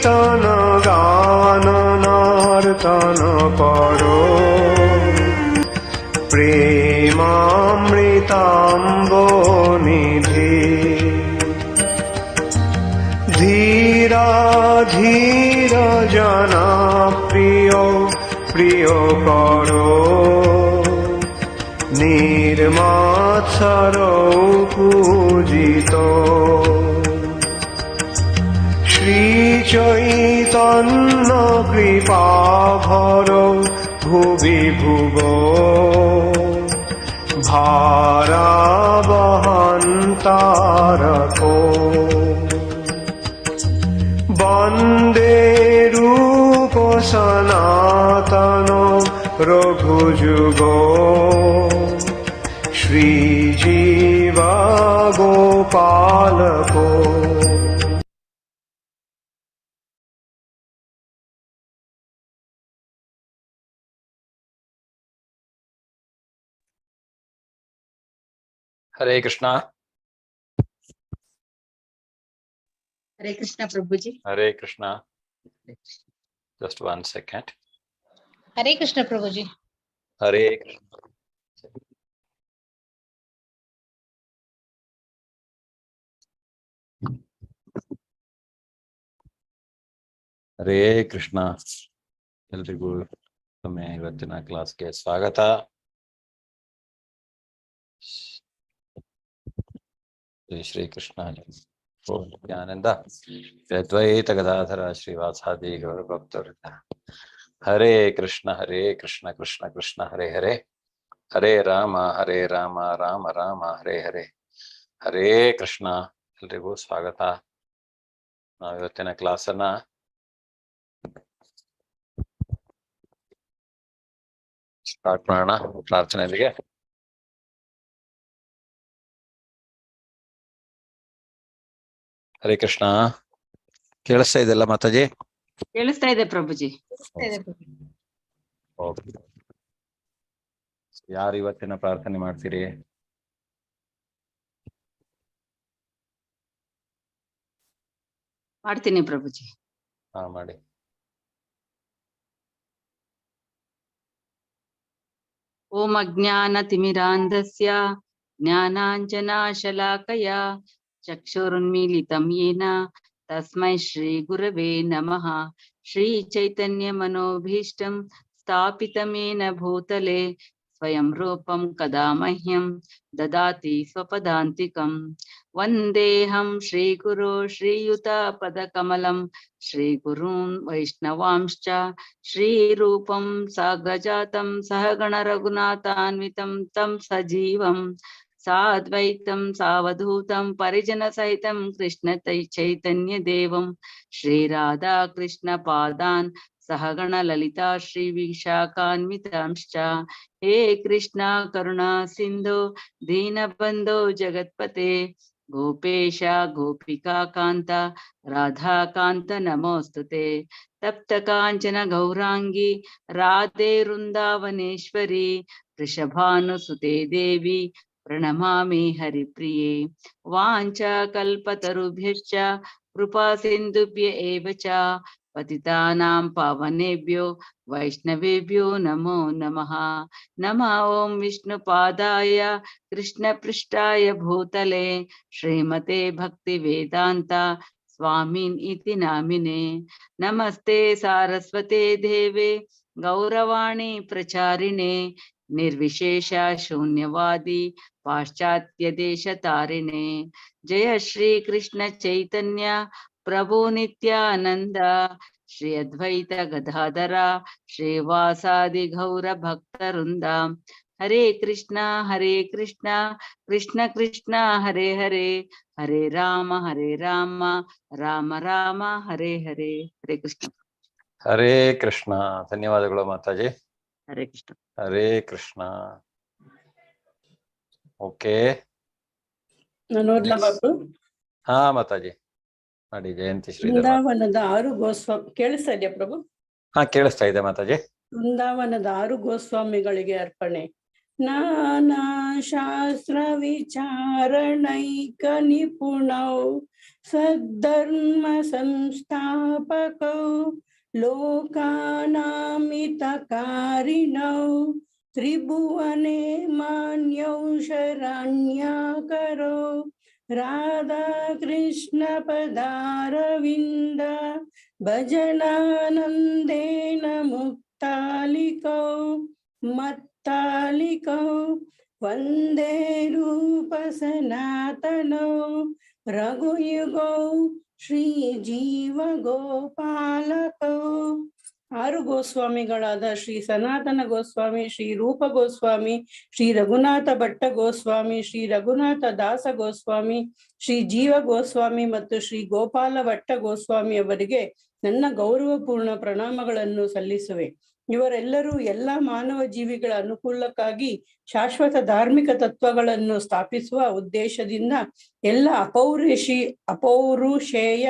কীর্তন গান নর্তন করো, প্রেমামৃতাম্বনিধি ধীরা ধীর জনা প্রিয় প্রিয় করো, নির্মাৎসর পূজিত শ্রী চৈতন্য কৃপাভর ভুবি ভুব ভারাবহন তারকো, বন্দে রূপ সনাতন রঘুযুগ শ্রীজীব গোপালকো। हरे कृष्णा। हरे कृष्णा प्रभु जी। हरे कृष्णा। Just 1 second. हरे कृष्णा प्रभु जी। हरे कृष्णा। हरे कृष्णा। ಎಲ್ರಿಗೂ ಒಮ್ಮೆ ಇವತ್ತಿನ ಕ್ಲಾಸ್ಗೆ ಸ್ವಾಗತ. ಶ್ರೀ ಕೃಷ್ಣ ಜ್ಞಾನಂದ ಅದ್ವೈತ ಗದಾಧರ ಶ್ರೀವಾಸಾದಿ ಗೌರ ಭಕ್ತವೃಂದ. ಹರೇ ಕೃಷ್ಣ ಕೃಷ್ಣ ಕೃಷ್ಣ ಹರೇ ಹರೇ, ಹರೇ ರಾಮ ರಾಮ ರಾಮ ಹರೇ ಹರೇ. ಹರೇ ಕೃಷ್ಣ. ಎಲ್ರಿಗೂ ಸ್ವಾಗತ. ನಾವು ಇವತ್ತಿನ ಕ್ಲಾಸನ್ನ ಸ್ಟಾರ್ಟ್ ಮಾಡೋಣ ಪ್ರಾರ್ಥನೆಗೆ. ಹರೇ ಕೃಷ್ಣ. ಕೇಳಿಸ್ತಾ ಇದೆಲ್ಲ ಮಾತಾಜಿ? ಕೇಳಿಸ್ತಾ ಇದೆ ಪ್ರಭುಜಿ. ಯಾರು ಇವತ್ತಿನ ಪ್ರಾರ್ಥನೆ ಮಾಡ್ತೀರಿ? ಮಾಡ್ತೀನಿ ಪ್ರಭುಜಿ. ಹಾ ಮಾಡಿ. ಓಂ ಅಜ್ಞಾನ ತಿಮಿರಾಂಧಸ್ಯ ಜ್ಞಾನಾಂಜನಾಶಲಾಕಯ ಚಕ್ಷುರುನ್ಮೀಲಿತಂ ಯೇನ ತಸ್ಮೈ ಶ್ರೀ ಗುರವೇ ನಮಃ. ಶ್ರೀ ಚೈತನ್ಯ ಮನೋಭೀಷ್ಟಂ ಸ್ಥಾಪಿತಂ ಯೇನ ಭೂತಲೆ ಸ್ವಯಂ ರೂಪಂ ಕದಾ ಮಹ್ಯಂ ದದಾತಿ ಸ್ವಪದಾಂತಿಕಂ. ವಂದೇಹಂ ಶ್ರೀ ಗುರು ಶ್ರೀಯುತ ಪದಕಮಲಂ ಶ್ರೀ ಗುರೂನ್ ವೈಷ್ಣವಾಂಶ್ಚ ಶ್ರೀ ರೂಪಂ ಸಾಗ್ರಜಾತಂ ಸಹಗಣ ರಘುನಾಥಾನ್ವಿತಂ ತಂ ಸಜೀವಂ ಸಾದ್ವೈತಂ ಸಾವಧೂತಂ ಪರಿಜನ ಸಹಿತಂ ಕೃಷ್ಣ ಚೈತನ್ಯ ದೇವಂ ಶ್ರೀ ರಾಧಾ ಕೃಷ್ಣ ಪಾದಾನ್ ಸಹಗಣ ಲಲಿತಾ ಶ್ರೀ ವಿಶಾಖಾನ್ವಿತಾಂಶ್ಚ. ಹೇ ಕೃಷ್ಣ ಕರುಣಾ ಸಿಂಧು ದೀನಬಂಧೋ ಜಗತ್ಪತೆ ಗೋಪೇಶ ಗೋಪಿಕಾ ಕಾಂತ ರಾಧಾಕಾಂತ ನಮೋಸ್ತುತೆ. ತಪ್ತ ಕಾಂಚನ ಗೌರಾಂಗಿ ರಾಧೆ ವೃಂದಾವನೇಶ್ವರಿ ವೃಷಭಾನುಸುತೆ ದೇವಿ ಪ್ರಣಮಾಮಿ ಹರಿಪ್ರಿಯೆ. ವಾಂಚಾ ಕಲ್ಪತರುಭ್ಯಶ್ಚ ಕೃಪಾ ಸಿಂಧುಭ್ಯ ಏವ ಚ ಪತಿತಾನಾಂ ಪಾವನೇಭ್ಯೋ ವೈಷ್ಣವೇಭ್ಯೋ ನಮೋ ನಮಃ. ನಮಃ ಓಂ ವಿಷ್ಣುಪಾದಾಯ ಕೃಷ್ಣ ಪೃಷ್ಠಾಯ ಭೂತಲೆ ಶ್ರೀಮತೆ ಭಕ್ತಿ ವೇದಾಂತ ಸ್ವಾಮಿನ್ ಇತಿ ನಾಮಿನೆ. ನಮಸ್ತೆ ಸಾರಸ್ವತೆ ದೇವೆ ಗೌರವಾಣಿ ಪ್ರಚಾರಿಣೆ ನಿರ್ವಿಶೇಷ ಶೂನ್ಯವಾದಿ ಪಾಶ್ಚಾತ್ಯ ದೇಶ ತಾರಿಣೆ. ಜಯ ಶ್ರೀ ಕೃಷ್ಣ ಚೈತನ್ಯ ಪ್ರಭು ನಿತ್ಯಾನಂದ ಶ್ರೀ ಅದ್ವೈತ ಗದಾಧರ ಶ್ರೀವಾಸಾದಿ ಗೌರ ಭಕ್ತವೃಂದ. ಹರೇ ಕೃಷ್ಣ ಕೃಷ್ಣ ಕೃಷ್ಣ ಹರೇ ಹರೇ, ಹರೇ ರಾಮ ರಾಮ ರಾಮ ಹರೇ ಹರೇ. ಹರೇ ಕೃಷ್ಣ. ಹರೇ ಕೃಷ್ಣ. ಧನ್ಯವಾದಗಳು ಮಾತಾಜಿ. ಹರೇ ಕೃಷ್ಣ. ಹರೇ ಕೃಷ್ಣ. ಓಕೆ, ಹಾ ಮಾತಾಜಿ ಮಾಡಿ. ಜಯಂತಿ ಶ್ರೀ ವೃಂದಾವನದ 6 ಗೋಸ್ವಾಮಿ ಕೇಳಿಸ್ತಾ ಇದೆಯಾ ಪ್ರಭು? ಹಾ ಕೇಳಿಸ್ತಾ ಇದೆ ಮಾತಾಜಿ. ವೃಂದಾವನದ 6 ಗೋಸ್ವಾಮಿಗಳಿಗೆ ಅರ್ಪಣೆ. नाना शास्त्र विचारणैक निपुणौ सद्धर्म संस्थापकौ लोकानामितकारिणौ त्रिभुवने मान्यौ शरण्याकरौ राधा कृष्ण पदारविन्द भजनानन्देन मुक्तालिकौ मत्तालिकौ वन्दे रूप सनातनौ रघुयुगौ ಶ್ರೀಜೀವ ಗೋಪಾಲಕೌ. 6 ಗೋಸ್ವಾಮಿಗಳಾದ ಶ್ರೀ ಸನಾತನ ಗೋಸ್ವಾಮಿ, ಶ್ರೀ ರೂಪ ಗೋಸ್ವಾಮಿ, ಶ್ರೀ ರಘುನಾಥ ಭಟ್ಟ ಗೋಸ್ವಾಮಿ, ಶ್ರೀ ರಘುನಾಥ ದಾಸ ಗೋಸ್ವಾಮಿ, ಶ್ರೀ ಜೀವ ಗೋಸ್ವಾಮಿ ಮತ್ತು ಶ್ರೀ ಗೋಪಾಲ ಭಟ್ಟ ಗೋಸ್ವಾಮಿ ಅವರಿಗೆ ನನ್ನ ಗೌರವಪೂರ್ಣ ಪ್ರಣಾಮಗಳನ್ನು ಸಲ್ಲಿಸುವೆ. ಇವರೆಲ್ಲರೂ ಎಲ್ಲ ಮಾನವ ಜೀವಿಗಳ ಅನುಕೂಲಕ್ಕಾಗಿ ಶಾಶ್ವತ ಧಾರ್ಮಿಕ ತತ್ವಗಳನ್ನು ಸ್ಥಾಪಿಸುವ ಉದ್ದೇಶದಿಂದ ಎಲ್ಲ ಅಪೌರುಷೇಯ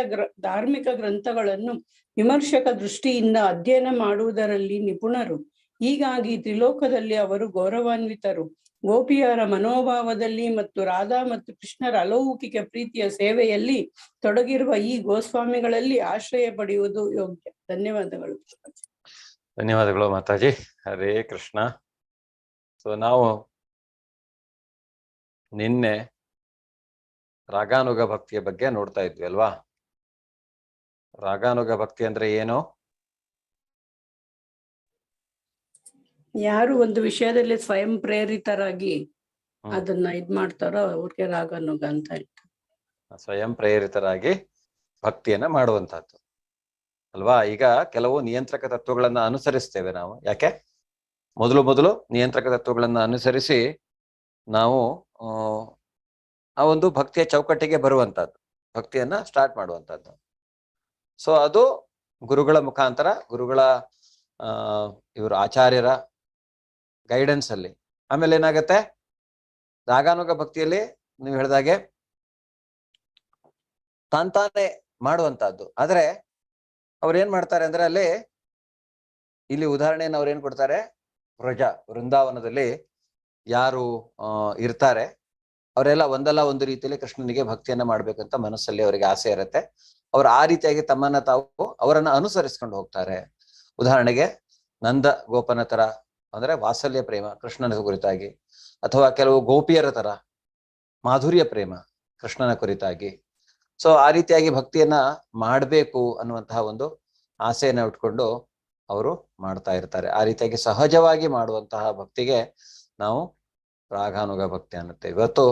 ಧಾರ್ಮಿಕ ಗ್ರಂಥಗಳನ್ನು ವಿಮರ್ಶಕ ದೃಷ್ಟಿಯಿಂದ ಅಧ್ಯಯನ ಮಾಡುವುದರಲ್ಲಿ ನಿಪುಣರು. ಹೀಗಾಗಿ ತ್ರಿಲೋಕದಲ್ಲಿ ಅವರು ಗೌರವಾನ್ವಿತರು. ಗೋಪಿಯರ ಮನೋಭಾವದಲ್ಲಿ ಮತ್ತು ರಾಧಾ ಮತ್ತು ಕೃಷ್ಣರ ಅಲೌಕಿಕ ಪ್ರೀತಿಯ ಸೇವೆಯಲ್ಲಿ ತೊಡಗಿರುವ ಈ ಗೋಸ್ವಾಮಿಗಳಲ್ಲಿ ಆಶ್ರಯ ಪಡೆಯುವುದು ಯೋಗ್ಯ. ಧನ್ಯವಾದಗಳು. ಧನ್ಯವಾದಗಳು ಮಾತಾಜಿ. ಹರೇ ಕೃಷ್ಣ. ಸೊ ನಾವು ನಿನ್ನೆ ರಾಗಾನುಗ ಭಕ್ತಿಯ ಬಗ್ಗೆ ನೋಡ್ತಾ ಇದ್ವಿ ಅಲ್ವಾ? ರಾಗಾನುಗ ಭಕ್ತಿ ಅಂದ್ರೆ ಏನು? ಯಾರು ಒಂದು ವಿಷಯದಲ್ಲಿ ಸ್ವಯಂ ಪ್ರೇರಿತರಾಗಿ ಅದನ್ನ ಇದ್ ಮಾಡ್ತಾರೋ ಅವ್ರಿಗೆ ರಾಗಾನುಗ ಅಂತ ಹೇಳ್ತಾರೆ. ಸ್ವಯಂ ಪ್ರೇರಿತರಾಗಿ ಭಕ್ತಿಯನ್ನ ಮಾಡುವಂತಹದ್ದು ಅಲ್ವಾ? ಈಗ ಕೆಲವು ನಿಯಂತ್ರಕ ತತ್ವಗಳನ್ನ ಅನುಸರಿಸ್ತೇವೆ ನಾವು. ಯಾಕೆ? ಮೊದಲು ನಿಯಂತ್ರಕ ತತ್ವಗಳನ್ನ ಅನುಸರಿಸಿ ನಾವು ಆ ಒಂದು ಭಕ್ತಿಯ ಚೌಕಟ್ಟಿಗೆ ಬರುವಂತಹದ್ದು, ಭಕ್ತಿಯನ್ನ ಸ್ಟಾರ್ಟ್ ಮಾಡುವಂತಹದ್ದು. ಸೊ ಅದು ಗುರುಗಳ ಮುಖಾಂತರ, ಗುರುಗಳ ಇವರು ಆಚಾರ್ಯರ ಗೈಡೆನ್ಸ್ ಅಲ್ಲಿ. ಆಮೇಲೆ ಏನಾಗತ್ತೆ, ರಾಗಾನುಗ ಭಕ್ತಿಯಲ್ಲಿ ನೀವು ಹೇಳಿದಾಗೆ ತಾನೇ ಮಾಡುವಂತಹದ್ದು. ಆದ್ರೆ ಅವ್ರೇನ್ ಮಾಡ್ತಾರೆ ಅಂದ್ರೆ ಇಲ್ಲಿ ಉದಾಹರಣೆಯನ್ನು ಅವ್ರೇನ್ ಕೊಡ್ತಾರೆ, ವೃಂದಾವನದಲ್ಲಿ ಯಾರು ಇರ್ತಾರೆ ಅವರೆಲ್ಲ ಒಂದಲ್ಲ ಒಂದು ರೀತಿಯಲ್ಲಿ ಕೃಷ್ಣನಿಗೆ ಭಕ್ತಿಯನ್ನ ಮಾಡ್ಬೇಕಂತ ಮನಸ್ಸಲ್ಲಿ ಅವರಿಗೆ ಆಸೆ ಇರುತ್ತೆ. ಅವ್ರು ಆ ರೀತಿಯಾಗಿ ತಮ್ಮನ್ನ ತಾವು ಅವರನ್ನ ಅನುಸರಿಸ್ಕೊಂಡು ಹೋಗ್ತಾರೆ. ಉದಾಹರಣೆಗೆ ನಂದ ಗೋಪನ ತರ ಅಂದ್ರೆ ವಾತ್ಸಲ್ಯ ಪ್ರೇಮ ಕೃಷ್ಣನ ಕುರಿತಾಗಿ, ಅಥವಾ ಕೆಲವು ಗೋಪಿಯರ ತರ ಮಾಧುರ್ಯ ಪ್ರೇಮ ಕೃಷ್ಣನ ಕುರಿತಾಗಿ. ಸೊ ಆ ರೀತಿಯಾಗಿ ಭಕ್ತಿಯನ್ನ ಮಾಡ್ಬೇಕು ಅನ್ನುವಂತಹ ಒಂದು ಆಸೆಯನ್ನ ಇಟ್ಕೊಂಡು ಅವರು ಮಾಡ್ತಾ ಇರ್ತಾರೆ. ಆ ರೀತಿಯಾಗಿ ಸಹಜವಾಗಿ ಮಾಡುವಂತಹ ಭಕ್ತಿಗೆ ನಾವು ರಾಗಾನುಗ ಭಕ್ತಿ ಅನ್ನುತ್ತೇವೆ. ಇವತ್ತು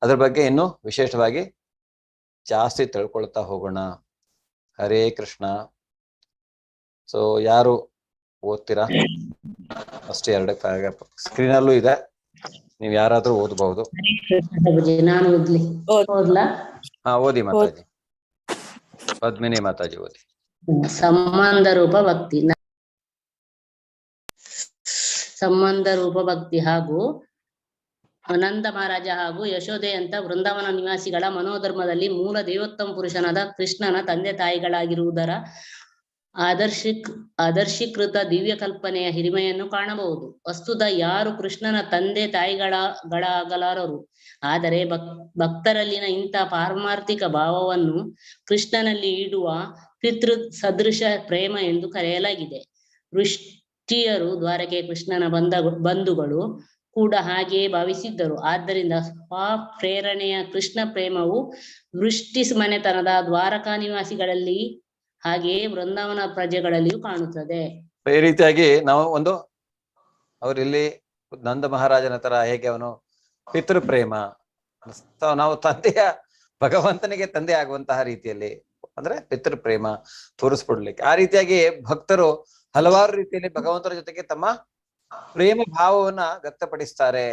ಅದ್ರ ಬಗ್ಗೆ ಇನ್ನೂ ವಿಶೇಷವಾಗಿ ಜಾಸ್ತಿ ತಿಳ್ಕೊಳ್ತಾ ಹೋಗೋಣ. ಹರೇ ಕೃಷ್ಣ. ಸೊ ಯಾರು ಓದ್ತೀರಾ? ಅಷ್ಟು 2 ಪ್ಯಾರಾಗ್ರಾಫ್ ಸ್ಕ್ರೀನಲ್ಲೂ ಇದೆ, ನೀವ್ ಯಾರಾದ್ರೂ ಓದಬಹುದು. ನಾನು ಓದ್ಲಾ? ಹಾ ಓದಿ ಮಾತಾಜಿ. ಪದ್ಮಿನಿ ಮಾತಾಜಿ ಓದಿ. ಸಂಬಂಧ ರೂಪ ಭಕ್ತಿ. ಸಂಬಂಧ ರೂಪ ಭಕ್ತಿ ಹಾಗೂ ನಂದ ಮಹಾರಾಜ ಹಾಗೂ ಯಶೋದೆಯಂತ ವೃಂದಾವನ ನಿವಾಸಿಗಳ ಮನೋಧರ್ಮದಲ್ಲಿ ಮೂಲ ದೇವೋತ್ತಮ ಪುರುಷನಾದ ಕೃಷ್ಣನ ತಂದೆ ತಾಯಿಗಳಾಗಿರುವುದರ ಆದರ್ಶೀಕೃತ ದಿವ್ಯ ಕಲ್ಪನೆಯ ಹಿರಿಮೆಯನ್ನು ಕಾಣಬಹುದು. ವಸ್ತುತ ಯಾರು ಕೃಷ್ಣನ ತಂದೆ ತಾಯಿಗಳಾಗಲಾರರು. ಆದರೆ ಭಕ್ತರಲ್ಲಿನ ಇಂಥ ಪಾರಮಾರ್ಥಿಕ ಭಾವವನ್ನು ಕೃಷ್ಣನಲ್ಲಿ ಇಡುವ ಪಿತೃ ಸದೃಶ ಪ್ರೇಮ ಎಂದು ಕರೆಯಲಾಗಿದೆ. ಋಷಿಯರು ದ್ವಾರಕೆ ಕೃಷ್ಣನ ಬಂಧುಗಳು ಕೂಡ ಹಾಗೆಯೇ ಭಾವಿಸಿದ್ದರು. ಆದ್ದರಿಂದ ಸ್ವಪ್ರೇರಣೆಯ ಕೃಷ್ಣ ಪ್ರೇಮವು ವೃಷ್ಟಿ ಮನೆತನದ ದ್ವಾರಕಾ ನಿವಾಸಿಗಳಲ್ಲಿ ಹಾಗೆಯೇ ವೃಂದಾವನ ಪ್ರಜೆಗಳಲ್ಲಿಯೂ ಕಾಣುತ್ತದೆ. ಈ ರೀತಿಯಾಗಿ ನಾವು ಅವರಿಲ್ಲಿ ನಂದ ಮಹಾರಾಜನ ತರ ಹೇಗೆ ಅವನು ಪಿತೃ ಪ್ರೇಮ, ನಾವು ಭಗವಂತನಿಗೆ ತಂದೆ ಆಗುವಂತಹ ರೀತಿಯಲ್ಲಿ ಅಂದ್ರೆ ಪಿತೃ ಪ್ರೇಮ ತೋರಿಸ್ಕೊಡ್ಲಿಕ್ಕೆ ಆ ರೀತಿಯಾಗಿ ಭಕ್ತರು ಹಲವಾರು ರೀತಿಯಲ್ಲಿ ಭಗವಂತನ ಜೊತೆಗೆ ತಮ್ಮ ಪ್ರೇಮ ಭಾವವನ್ನ ವ್ಯಕ್ತಪಡಿಸ್ತಾರೆ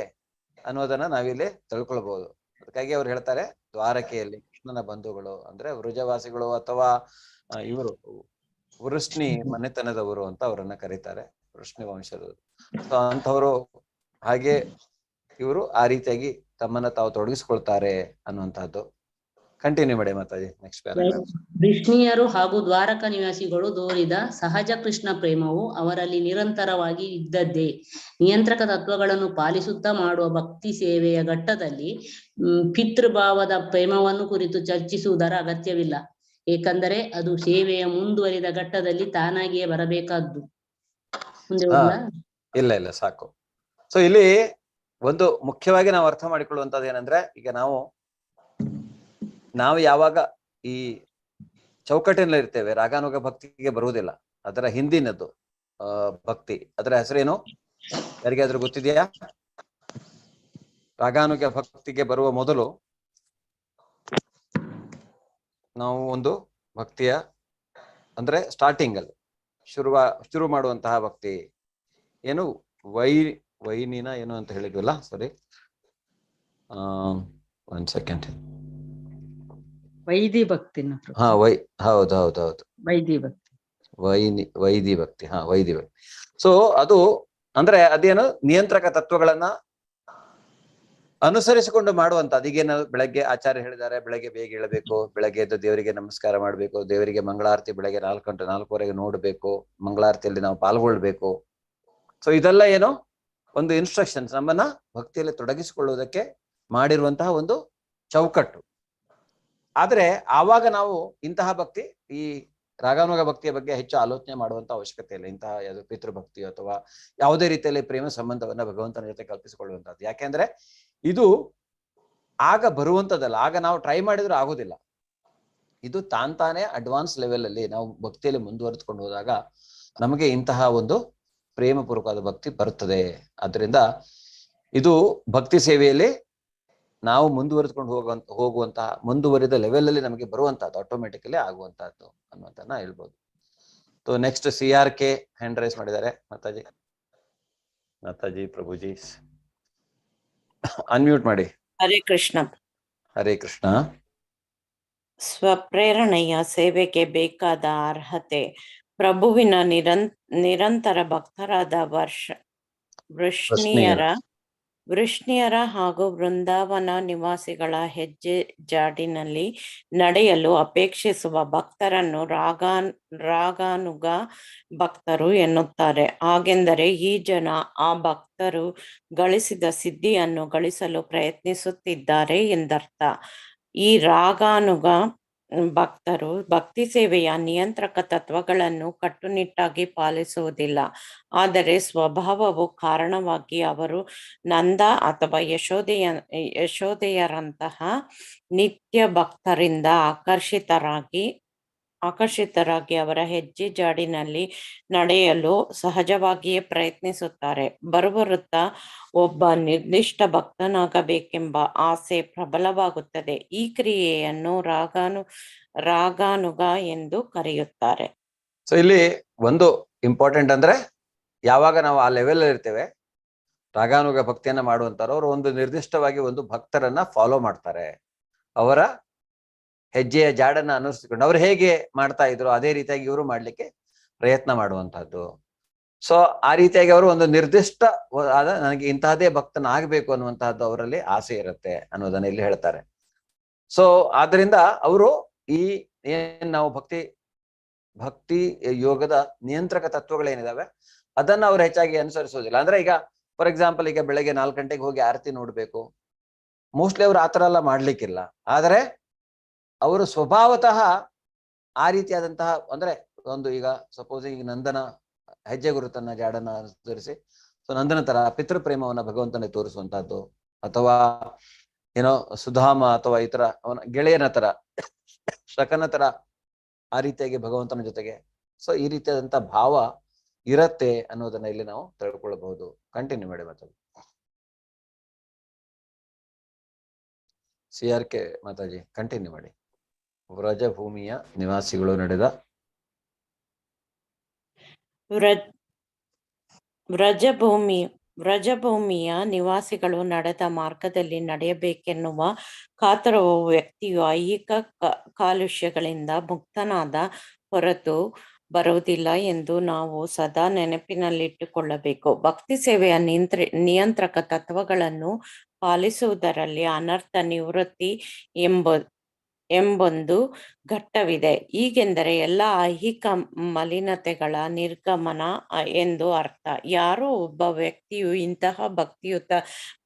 ಅನ್ನೋದನ್ನ ನಾವಿಲ್ಲಿ ತಿಳ್ಕೊಳ್ಬಹುದು. ಅದಕ್ಕಾಗಿ ಅವ್ರು ಹೇಳ್ತಾರೆ ದ್ವಾರಕೆಯಲ್ಲಿ ಕೃಷ್ಣನ ಬಂಧುಗಳು ಅಂದ್ರೆ ವೃಜವಾಸಿಗಳು ಅಥವಾ ಇವರು ವೃಷ್ಣಿ ಮನೆತನದವರು ಅಂತ ಅವರನ್ನ ಕರೀತಾರೆ, ವೃಷ್ಣಿ ವಂಶದವರು. ಅಂಥವ್ರು ಹಾಗೆ ಇವರು ಆ ರೀತಿಯಾಗಿ ತಮ್ಮನ್ನ ತಾವು ತೊಡಗಿಸ್ಕೊಳ್ತಾರೆ ಅನ್ನುವಂಥದ್ದು. ಕಂಟಿನ್ಯೂ ಮಾಡಿ ಮಾತಾಜಿ ನೆಕ್ಸ್ಟ್ ಪ್ಯಾರಾಗ್ರಾಫ್. ವೃಷ್ಣಿಯರು ಹಾಗೂ ದ್ವಾರಕ ನಿವಾಸಿಗಳು ತೋರಿದ ಸಹಜ ಕೃಷ್ಣ ಪ್ರೇಮವು ಅವರಲ್ಲಿ ನಿರಂತರವಾಗಿ ಇದ್ದದ್ದೇ. ನಿಯಂತ್ರಕ ತತ್ವಗಳನ್ನು ಪಾಲಿಸುತ್ತಾ ಮಾಡುವ ಭಕ್ತಿ ಸೇವೆಯ ಘಟ್ಟದಲ್ಲಿ ಪಿತೃಭಾವದ ಪ್ರೇಮವನ್ನು ಕುರಿತು ಚರ್ಚಿಸುವುದರ ಅಗತ್ಯವಿಲ್ಲ, ಏಕೆಂದರೆ ಅದು ಸೇವೆಯ ಮುಂದುವರಿದ ಘಟ್ಟದಲ್ಲಿ ತಾನಾಗಿಯೇ ಬರಬೇಕಾದ್ದು. ಮುಂದೆ ಹೋಗ್ಲಾ? ಇಲ್ಲ ಸಾಕು. ಸೊ ಇಲ್ಲಿ ಒಂದು ಮುಖ್ಯವಾಗಿ ನಾವು ಅರ್ಥ ಮಾಡಿಕೊಳ್ಳುವಂತದ್ದು ಏನಂದ್ರೆ, ಈಗ ನಾವು ಯಾವಾಗ ಈ ಚೌಕಟ್ಟಿನಲ್ಲಿ ಇರ್ತೇವೆ, ರಾಗಾನುಗ ಭಕ್ತಿಗೆ ಬರುವುದಿಲ್ಲ, ಅದರ ಹಿಂದಿನದ್ದು ಭಕ್ತಿ, ಅದರ ಹೆಸರೇನು ಯಾರಿಗಾದ್ರೂ ಗೊತ್ತಿದೆಯಾ? ರಾಗಾನುಗ ಭಕ್ತಿಗೆ ಬರುವ ಮೊದಲು ನಾವು ಒಂದು ಭಕ್ತಿಯ ಅಂದ್ರೆ ಸ್ಟಾರ್ಟಿಂಗ್ ಅಲ್ಲಿ ಶುರು ಮಾಡುವಂತಹ ಭಕ್ತಿ ಏನು ವೈನಿನ ಏನು ಅಂತ ಹೇಳಿದ್ವಲ್ಲ, ಸಾರಿ 1 ಸೆಕೆಂಡ್. ವೈದಿ ಭಕ್ತಿ. ಹೌದು ವೈದಿ ಭಕ್ತಿ, ವೈದಿ ಭಕ್ತಿ. ವೈದಿ ಭಕ್ತಿ. ಸೊ ಅದು ಅಂದ್ರೆ ಅದೇನು ನಿಯಂತ್ರಕ ತತ್ವಗಳನ್ನ ಅನುಸರಿಸಿಕೊಂಡು ಮಾಡುವಂತ. ಅದೀಗೇನು ಬೆಳಗ್ಗೆ ಆಚಾರ್ಯ ಹೇಳಿದ್ದಾರೆ, ಬೆಳಗ್ಗೆ ಬೇಗ ಏಳಬೇಕು, ಬೆಳಗ್ಗೆ ಎದ್ದು ದೇವರಿಗೆ ನಮಸ್ಕಾರ ಮಾಡ್ಬೇಕು, ದೇವರಿಗೆ ಮಂಗಳಾರತಿ ಬೆಳಗ್ಗೆ 4:04 ನೋಡ್ಬೇಕು, ಮಂಗಳಾರತಿಯಲ್ಲಿ ನಾವು ಪಾಲ್ಗೊಳ್ಬೇಕು. ಸೊ ಇದೆಲ್ಲ ಏನು ಒಂದು ಇನ್ಸ್ಟ್ರಕ್ಷನ್ಸ್, ನಮ್ಮನ್ನ ಭಕ್ತಿಯಲ್ಲಿ ತೊಡಗಿಸಿಕೊಳ್ಳುವುದಕ್ಕೆ ಮಾಡಿರುವಂತಹ ಒಂದು ಚೌಕಟ್ಟು. ಆದ್ರೆ ಆವಾಗ ನಾವು ಇಂತಹ ಭಕ್ತಿ, ಈ ರಾಗಾನುಗ ಭಕ್ತಿಯ ಬಗ್ಗೆ ಹೆಚ್ಚು ಆಲೋಚನೆ ಮಾಡುವಂತ ಅವಶ್ಯಕತೆ ಇಲ್ಲ. ಇಂತಹ ಯಾವುದು ಪಿತೃಭಕ್ತಿ ಅಥವಾ ಯಾವುದೇ ರೀತಿಯಲ್ಲಿ ಪ್ರೇಮ ಸಂಬಂಧವನ್ನ ಭಗವಂತನ ಜೊತೆ ಕಲ್ಪಿಸಿಕೊಳ್ಳುವಂತದ್ದು. ಯಾಕೆಂದ್ರೆ ಇದು ಆಗ ಬರುವಂತದ್ದಲ್ಲ, ಆಗ ನಾವು ಟ್ರೈ ಮಾಡಿದ್ರು ಆಗೋದಿಲ್ಲ. ಇದು ತಾನೇ ಅಡ್ವಾನ್ಸ್ ಲೆವೆಲ್ ಅಲ್ಲಿ ನಾವು ಭಕ್ತಿಯಲ್ಲಿ ಮುಂದುವರೆದುಕೊಂಡು ಹೋದಾಗ ನಮಗೆ ಇಂತಹ ಒಂದು ಪ್ರೇಮ ಪೂರ್ವಕವಾದ ಭಕ್ತಿ ಬರುತ್ತದೆ. ಆದ್ರಿಂದ ಇದು ಭಕ್ತಿ ಸೇವೆಯಲ್ಲಿ ನಾವು ಮುಂದುವರೆದುಕೊಂಡು ಹೋಗುವಂತಹ ಮುಂದುವರಿದ ಲೆವೆಲ್ ಅಲ್ಲಿ ನಮಗೆ ಬರುವಂತಹದ್ದು, ಆಟೋಮೆಟಿಕಲಿ ಆಗುವಂತಹದ್ದು ಅನ್ನೋದನ್ನ ಹೇಳ್ಬೋದು. ನೆಕ್ಸ್ಟ್ CRK ಹ್ಯಾಂಡ್ ರೈಸ್ ಮಾಡಿದ್ದಾರೆ. ಮಾತಾಜಿ ಪ್ರಭುಜಿ ಅನ್ಮ್ಯೂಟ್ ಮಾಡಿ. ಹರೇ ಕೃಷ್ಣ. ಹರೇ ಕೃಷ್ಣ. ಸ್ವಪ್ರೇರಣೆಯ ಸೇವೆಗೆ ಬೇಕಾದ ಅರ್ಹತೆ. ಪ್ರಭುವಿನ ನಿರಂತರ ಭಕ್ತರಾದ ವೃಷ್ಣಿಯರ ಹಾಗೂ ವೃಂದಾವನ ನಿವಾಸಿಗಳ ಹೆಜ್ಜೆ ಜಾಡಿನಲ್ಲಿ ನಡೆಯಲು ಅಪೇಕ್ಷಿಸುವ ಭಕ್ತರನ್ನು ರಾಗಾನುಗ ಭಕ್ತರು ಎನ್ನುತ್ತಾರೆ. ಹಾಗೆಂದರೆ ಈ ಜನ ಆ ಭಕ್ತರು ಗಳಿಸಿದ ಸಿದ್ಧಿಯನ್ನು ಗಳಿಸಲು ಪ್ರಯತ್ನಿಸುತ್ತಿದ್ದಾರೆ ಎಂದರ್ಥ. ಈ ರಾಗಾನುಗ ಭಕ್ತರು ಭಕ್ತಿ ಸೇವೆಯ ನಿಯಂತ್ರಕ ತತ್ವಗಳನ್ನು ಕಟ್ಟುನಿಟ್ಟಾಗಿ ಪಾಲಿಸುವುದಿಲ್ಲ. ಆದರೆ ಸ್ವಭಾವವು ಕಾರಣವಾಗಿ ಅವರು ನಂದ ಅಥವಾ ಯಶೋದೆಯರಂತಹ ನಿತ್ಯ ಭಕ್ತರಿಂದ ಆಕರ್ಷಿತರಾಗಿ ಅವರ ಹೆಜ್ಜೆ ಜಾಡಿನಲ್ಲಿ ನಡೆಯಲು ಸಹಜವಾಗಿಯೇ ಪ್ರಯತ್ನಿಸುತ್ತಾರೆ. ಬರುತ್ತಾ ಒಬ್ಬ ನಿರ್ದಿಷ್ಟ ಭಕ್ತನಾಗಬೇಕೆಂಬ ಆಸೆ ಪ್ರಬಲವಾಗುತ್ತದೆ. ಈ ಕ್ರಿಯೆಯನ್ನು ರಾಗಾನುಗ ಎಂದು ಕರೆಯುತ್ತಾರೆ. ಸೊ ಇಲ್ಲಿ ಒಂದು ಇಂಪಾರ್ಟೆಂಟ್ ಅಂದ್ರೆ, ಯಾವಾಗ ನಾವು ಆ ಲೆವೆಲ್ ಇರ್ತೇವೆ, ರಾಗಾನುಗ ಭಕ್ತಿಯನ್ನ ಮಾಡುವಂತಾರೋ ಅವರು ಒಂದು ನಿರ್ದಿಷ್ಟವಾಗಿ ಒಂದು ಭಕ್ತರನ್ನ ಫಾಲೋ ಮಾಡ್ತಾರೆ. ಅವರ ಹೆಜ್ಜೆಯ ಜಾಡನ್ನ ಅನುಸರಿಸಿಕೊಂಡು ಅವ್ರು ಹೇಗೆ ಮಾಡ್ತಾ ಇದ್ರು ಅದೇ ರೀತಿಯಾಗಿ ಇವರು ಮಾಡ್ಲಿಕ್ಕೆ ಪ್ರಯತ್ನ ಮಾಡುವಂತಹದ್ದು. ಸೊ ಆ ರೀತಿಯಾಗಿ ಅವರು ಒಂದು ನಿರ್ದಿಷ್ಟ ಆದ ನನಗೆ ಇಂತಹದೇ ಭಕ್ತನ ಆಗ್ಬೇಕು ಅನ್ನುವಂತಹದ್ದು ಅವರಲ್ಲಿ ಆಸೆ ಇರುತ್ತೆ ಅನ್ನೋದನ್ನ ಇಲ್ಲಿ ಹೇಳ್ತಾರೆ. ಸೊ ಆದ್ರಿಂದ ಅವರು ಈ ಏನ್ ನಾವು ಭಕ್ತಿ ಯೋಗದ ನಿಯಂತ್ರಕ ತತ್ವಗಳೇನಿದಾವೆ ಅದನ್ನ ಅವ್ರು ಹೆಚ್ಚಾಗಿ ಅನುಸರಿಸೋದಿಲ್ಲ. ಅಂದ್ರೆ ಈಗ ಫಾರ್ ಎಕ್ಸಾಂಪಲ್, ಈಗ ಬೆಳಗ್ಗೆ 4 ಗಂಟೆಗೆ ಹೋಗಿ ಆರತಿ ನೋಡ್ಬೇಕು, ಮೋಸ್ಟ್ಲಿ ಅವ್ರು ಆತರ ಎಲ್ಲ ಮಾಡ್ಲಿಕ್ಕಿಲ್ಲ. ಆದರೆ ಅವರು ಸ್ವಭಾವತಃ ಆ ರೀತಿಯಾದಂತಹ, ಅಂದ್ರೆ ಒಂದು ಈಗ ಸಪೋಸ್ ಈಗ ನಂದನ ಹೆಜ್ಜೆ ಗುರುತನ್ನ ಜಾಡನ್ನ ಅನುಸರಿಸಿ, ಸೊ ನಂದನ ತರ ಪಿತೃ ಪ್ರೇಮವನ್ನ ಭಗವಂತನೇ ತೋರಿಸುವಂತಹದ್ದು, ಅಥವಾ ಏನೋ ಸುಧಾಮ ಅಥವಾ ಈ ತರ ಅವನ ಗೆಳೆಯನ ತರ ಶಕನ ತರ ಆ ರೀತಿಯಾಗಿ ಭಗವಂತನ ಜೊತೆಗೆ, ಸೊ ಈ ರೀತಿಯಾದಂತ ಭಾವ ಇರತ್ತೆ ಅನ್ನೋದನ್ನ ಇಲ್ಲಿ ನಾವು ತಿಳ್ಕೊಳ್ಬಹುದು. ಕಂಟಿನ್ಯೂ ಮಾಡಿ ಮಾತಾಡಿ. CRK ಮಾತಾಜಿ ಕಂಟಿನ್ಯೂ ಮಾಡಿ. ವ್ರಜಭೂಮಿಯ ನಿವಾಸಿಗಳು ನಡೆದ ವ್ರಜಭೂಮಿಯ ನಿವಾಸಿಗಳು ನಡೆದ ಮಾರ್ಗದಲ್ಲಿ ನಡೆಯಬೇಕೆನ್ನುವ ಕಾತರವು ವ್ಯಕ್ತಿಯು ಐಹಿಕ ಕಾಲುಷ್ಯಗಳಿಂದ ಮುಕ್ತನಾದ ಹೊರತು ಬರುವುದಿಲ್ಲ ಎಂದು ನಾವು ಸದಾ ನೆನಪಿನಲ್ಲಿಟ್ಟುಕೊಳ್ಳಬೇಕು. ಭಕ್ತಿ ಸೇವೆಯ ನಿಯಂತ್ರಕ ತತ್ವಗಳನ್ನು ಪಾಲಿಸುವುದರಲ್ಲಿ ಅನರ್ಥ ನಿವೃತ್ತಿ ಎಂಬೊಂದು ಘಟ್ಟವಿದೆ. ಹೀಗೆಂದರೆ ಎಲ್ಲ ಐಹಿಕ ಮಲಿನತೆಗಳ ನಿರ್ಗಮನ ಎಂದು ಅರ್ಥ. ಯಾರೋ ಒಬ್ಬ ವ್ಯಕ್ತಿಯು ಇಂತಹ ಭಕ್ತಿಯುತ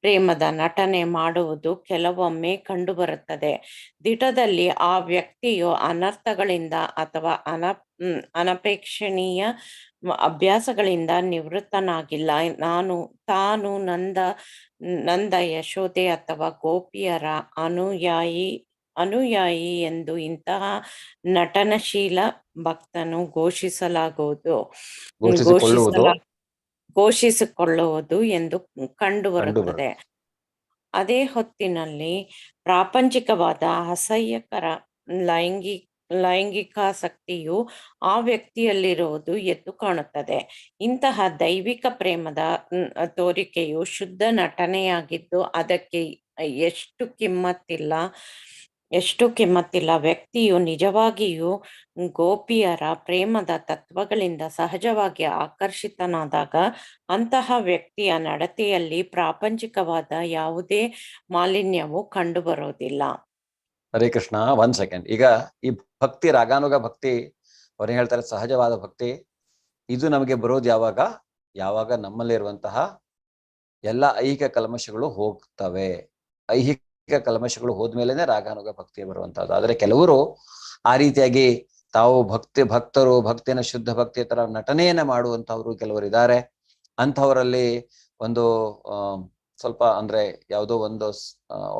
ಪ್ರೇಮದ ನಟನೆ ಮಾಡುವುದು ಕೆಲವೊಮ್ಮೆ ಕಂಡುಬರುತ್ತದೆ. ದಿಟದಲ್ಲಿ ಆ ವ್ಯಕ್ತಿಯು ಅನರ್ಥಗಳಿಂದ ಅಥವಾ ಅನಪೇಕ್ಷಣೀಯ ಅಭ್ಯಾಸಗಳಿಂದ ನಿವೃತ್ತನಾಗಿಲ್ಲ. ತಾನು ನಂದ ಯಶೋದೆ ಅಥವಾ ಗೋಪಿಯರ ಅನುಯಾಯಿ ಎಂದು ಇಂತಹ ನಟನಶೀಲ ಭಕ್ತನು ಘೋಷಿಸಿಕೊಳ್ಳುವುದು ಎಂದು ಕಂಡುಬರುತ್ತದೆ. ಅದೇ ಹೊತ್ತಿನಲ್ಲಿ ಪ್ರಾಪಂಚಿಕವಾದ ಅಸಹ್ಯಕರ ಲೈಂಗಿಕಾಸಕ್ತಿಯು ಆ ವ್ಯಕ್ತಿಯಲ್ಲಿರುವುದು ಎದ್ದು ಕಾಣುತ್ತದೆ. ಇಂತಹ ದೈವಿಕ ಪ್ರೇಮದ ತೋರಿಕೆಯು ಶುದ್ಧ ನಟನೆಯಾಗಿದ್ದು ಅದಕ್ಕೆ ಎಷ್ಟು ಕಿಮ್ಮತ್ತಿಲ್ಲ. ವ್ಯಕ್ತಿಯು ನಿಜವಾಗಿಯೂ ಗೋಪಿಯರ ಪ್ರೇಮದ ತತ್ವಗಳಿಂದ ಸಹಜವಾಗಿ ಆಕರ್ಷಿತನಾದಾಗ ಅಂತಹ ವ್ಯಕ್ತಿಯ ನಡತೆಯಲ್ಲಿ ಪ್ರಾಪಂಚಿಕವಾದ ಯಾವುದೇ ಮಾಲಿನ್ಯವು ಕಂಡುಬರುವುದಿಲ್ಲ. ಹರೇ ಕೃಷ್ಣ. 1 ಸೆಕೆಂಡ್. ಈಗ ಈ ಭಕ್ತಿ, ರಾಗಾನುಗ ಭಕ್ತಿ, ಅವ್ರೇನ್ ಹೇಳ್ತಾರೆ, ಸಹಜವಾದ ಭಕ್ತಿ, ಇದು ನಮಗೆ ಬರೋದು ಯಾವಾಗ ನಮ್ಮಲ್ಲಿರುವಂತಹ ಎಲ್ಲ ಐಹಿಕ ಕಲ್ಮಶಗಳು ಹೋಗ್ತವೆ. ಐಹಿಕ ಕಲ್ಮಶಗಳು ಹೋದ್ಮೇಲೆನೆ ರಾಗಾನುಗ ಭಕ್ತಿ ಬರುವಂತಹದ್ದು. ಆದ್ರೆ ಕೆಲವರು ಆ ರೀತಿಯಾಗಿ ತಾವು ಭಕ್ತರು ಭಕ್ತಿನ ಶುದ್ಧ ಭಕ್ತಿ ತರ ನಟನೆಯನ್ನ ಮಾಡುವಂತವ್ರು ಕೆಲವರು ಇದ್ದಾರೆ. ಅಂಥವರಲ್ಲಿ ಒಂದು ಸ್ವಲ್ಪ ಅಂದ್ರೆ ಯಾವುದೋ ಒಂದು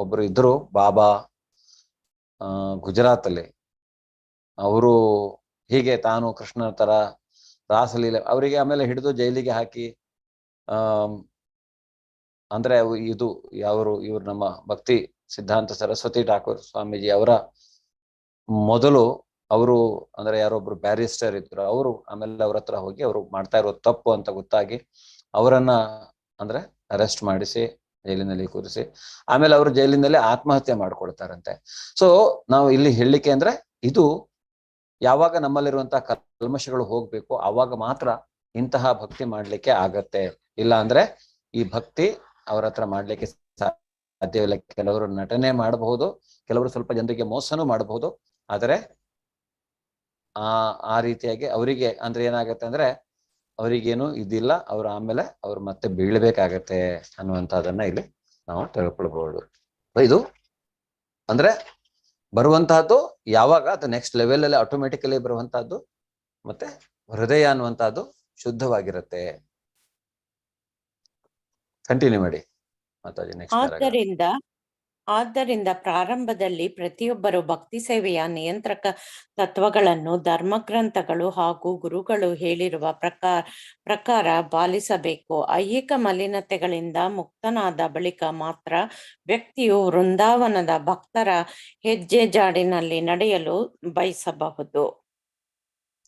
ಒಬ್ರು ಇದ್ರು, ಬಾಬಾ ಗುಜರಾತ್ ಅಲ್ಲಿ. ಅವರು ಹೀಗೆ ತಾನು ಕೃಷ್ಣನ ತರ ರಾಸಲೀಲೆ, ಅವರಿಗೆ ಆಮೇಲೆ ಹಿಡಿದು ಜೈಲಿಗೆ ಹಾಕಿ ಅಂದ್ರೆ ಇವರು ನಮ್ಮ ಭಕ್ತಿ ಸಿದ್ಧಾಂತ ಸರಸ್ವತಿ ಠಾಕೂರ್ ಸ್ವಾಮೀಜಿ ಅವರ ಮೊದಲು ಅವರು ಅಂದ್ರೆ ಯಾರೊಬ್ರು ಬ್ಯಾರಿಸ್ಟರ್ ಇದ್ರು, ಅವರು ಆಮೇಲೆ ಅವ್ರ ಹತ್ರ ಹೋಗಿ ಅವರು ಮಾಡ್ತಾ ಇರೋದು ತಪ್ಪು ಅಂತ ಗೊತ್ತಾಗಿ ಅವರನ್ನ ಅಂದ್ರೆ ಅರೆಸ್ಟ್ ಮಾಡಿಸಿ ಜೈಲಿನಲ್ಲಿ ಕೂರಿಸಿ ಆಮೇಲೆ ಅವರು ಜೈಲಿನಲ್ಲಿ ಆತ್ಮಹತ್ಯೆ ಮಾಡ್ಕೊಳ್ತಾರಂತೆ. ಸೊ ನಾವು ಇಲ್ಲಿ ಹೇಳಲಿಕ್ಕೆ ಅಂದ್ರೆ ಇದು ಯಾವಾಗ ನಮ್ಮಲ್ಲಿರುವಂತಹ ಕಲ್ಮಶಗಳು ಹೋಗ್ಬೇಕು ಆವಾಗ ಮಾತ್ರ ಇಂತಹ ಭಕ್ತಿ ಮಾಡ್ಲಿಕ್ಕೆ ಆಗತ್ತೆ. ಇಲ್ಲ ಅಂದ್ರೆ ಈ ಭಕ್ತಿ ಅವ್ರ ಹತ್ರ ಮಾಡ್ಲಿಕ್ಕೆ ಸಾಧ್ಯವಿಲ್ಲ. ಕೆಲವರು ನಟನೆ ಮಾಡಬಹುದು, ಕೆಲವರು ಸ್ವಲ್ಪ ಜನರಿಗೆ ಮೋಸನೂ ಮಾಡಬಹುದು. ಆದರೆ ಆ ರೀತಿಯಾಗಿ ಅವರಿಗೆ ಅಂದ್ರೆ ಏನಾಗತ್ತೆ ಅಂದ್ರೆ ಅವರಿಗೇನು ಇದಿಲ್ಲ, ಆಮೇಲೆ ಅವ್ರು ಮತ್ತೆ ಬೀಳ್ಬೇಕಾಗತ್ತೆ ಅನ್ನುವಂಥದ್ದನ್ನ ಇಲ್ಲಿ ನಾವು ತಿಳ್ಕೊಳ್ಬಹುದು. ಇದು ಅಂದ್ರೆ ಬರುವಂತಹದ್ದು ಯಾವಾಗ ಅದು ನೆಕ್ಸ್ಟ್ ಲೆವೆಲ್ ಅಲ್ಲಿ ಆಟೋಮೆಟಿಕಲಿ ಬರುವಂತಹದ್ದು, ಮತ್ತೆ ಹೃದಯ ಅನ್ನುವಂತಹದ್ದು ಶುದ್ಧವಾಗಿರುತ್ತೆ. ಕಂಟಿನ್ಯೂ ಮಾಡಿ ಮಾತಾಜಿ. ನೆಕ್ಸ್ಟ್. ಆದ್ದರಿಂದ ಪ್ರಾರಂಭದಲ್ಲಿ ಪ್ರತಿಯೊಬ್ಬರು ಭಕ್ತಿ ಸೇವೆಯ ನಿಯಂತ್ರಕ ತತ್ವಗಳನ್ನು ಧರ್ಮಗ್ರಂಥಗಳು ಹಾಗೂ ಗುರುಗಳು ಹೇಳಿರುವ ಪ್ರಕಾರ ಪಾಲಿಸಬೇಕು. ಐಹಿಕ ಮಲಿನತೆಗಳಿಂದ ಮುಕ್ತನಾದ ಬಳಿಕ ಮಾತ್ರ ವ್ಯಕ್ತಿಯು ವೃಂದಾವನದ ಭಕ್ತರ ಹೆಜ್ಜೆ ಜಾಡಿನಲ್ಲಿ ನಡೆಯಲು ಬಯಸಬಹುದು.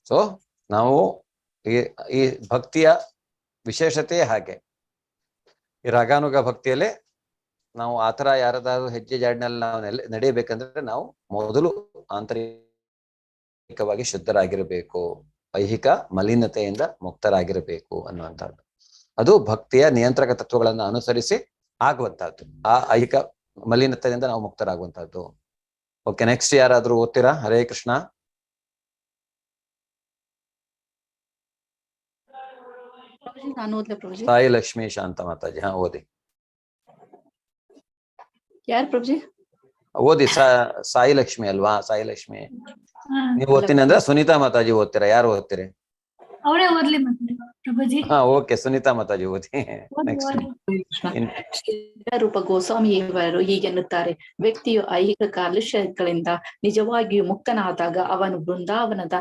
ಸೊ ನಾವು ಈ ಭಕ್ತಿಯ ವಿಶೇಷತೆ ಹಾಗೆ. ಈ ರಾಗಾನುಗ ಭಕ್ತಿಯಲ್ಲಿ ನಾವು ಆತರ ಯಾರದಾದ್ರು ಹೆಜ್ಜೆ ಜಾಡಿನಲ್ಲಿ ನಾವು ನಡೆಯಬೇಕಂದ್ರೆ ನಾವು ಮೊದಲು ಆಂತರಿಕವಾಗಿ ಶುದ್ಧರಾಗಿರಬೇಕು, ಐಹಿಕ ಮಲಿನತೆಯಿಂದ ಮುಕ್ತರಾಗಿರಬೇಕು ಅನ್ನುವಂಥದ್ದು. ಅದು ಭಕ್ತಿಯ ನಿಯಂತ್ರಕ ತತ್ವಗಳನ್ನು ಅನುಸರಿಸಿ ಆಗುವಂತಹದ್ದು. ಆ ಐಹಿಕ ಮಲಿನತೆಯಿಂದ ನಾವು ಮುಕ್ತರಾಗುವಂತಹದ್ದು. ಓಕೆ, ನೆಕ್ಸ್ಟ್ ಯಾರಾದ್ರೂ ಓದ್ತೀರಾ? ಹರೇ ಕೃಷ್ಣ. ಸಾಯಿ ಲಕ್ಷ್ಮಿ ಶಾಂತ ಮಾತಾಜಿ. ಹಾ, ಓದಿ. ಯಾರು ಪ್ರಭುಜಿ? ಓದಿ. ಸಾಯಿ ಲಕ್ಷ್ಮಿ ಅಲ್ವಾ? ಸಾಯಿ ಲಕ್ಷ್ಮಿ ನೀವು ಓದ್ತೀನಿ ಅಂದ್ರೆ ಸುನೀತಾ ಮಾತಾಜಿ ಓದ್ತೀರಾ? ಯಾರು ಓದ್ತೀರಿ? ಅವರೇ ಓದ್ಲಿ ಪ್ರಭುಜಿ. ಹಾ, ಓಕೆ, ಸುನೀತಾ ಮಾತಾಜಿ ಓದಿ. ರೂಪ ಗೋಸ್ವಾಮಿಯವರು ಹೀಗೆನ್ನುತ್ತಾರೆ: ವ್ಯಕ್ತಿಯು ಐಹಿಕ ಕಾಲುಷ್ಯಗಳಿಂದ ನಿಜವಾಗಿಯೂ ಮುಕ್ತನಾದಾಗ ಅವನು ಬೃಂದಾವನದ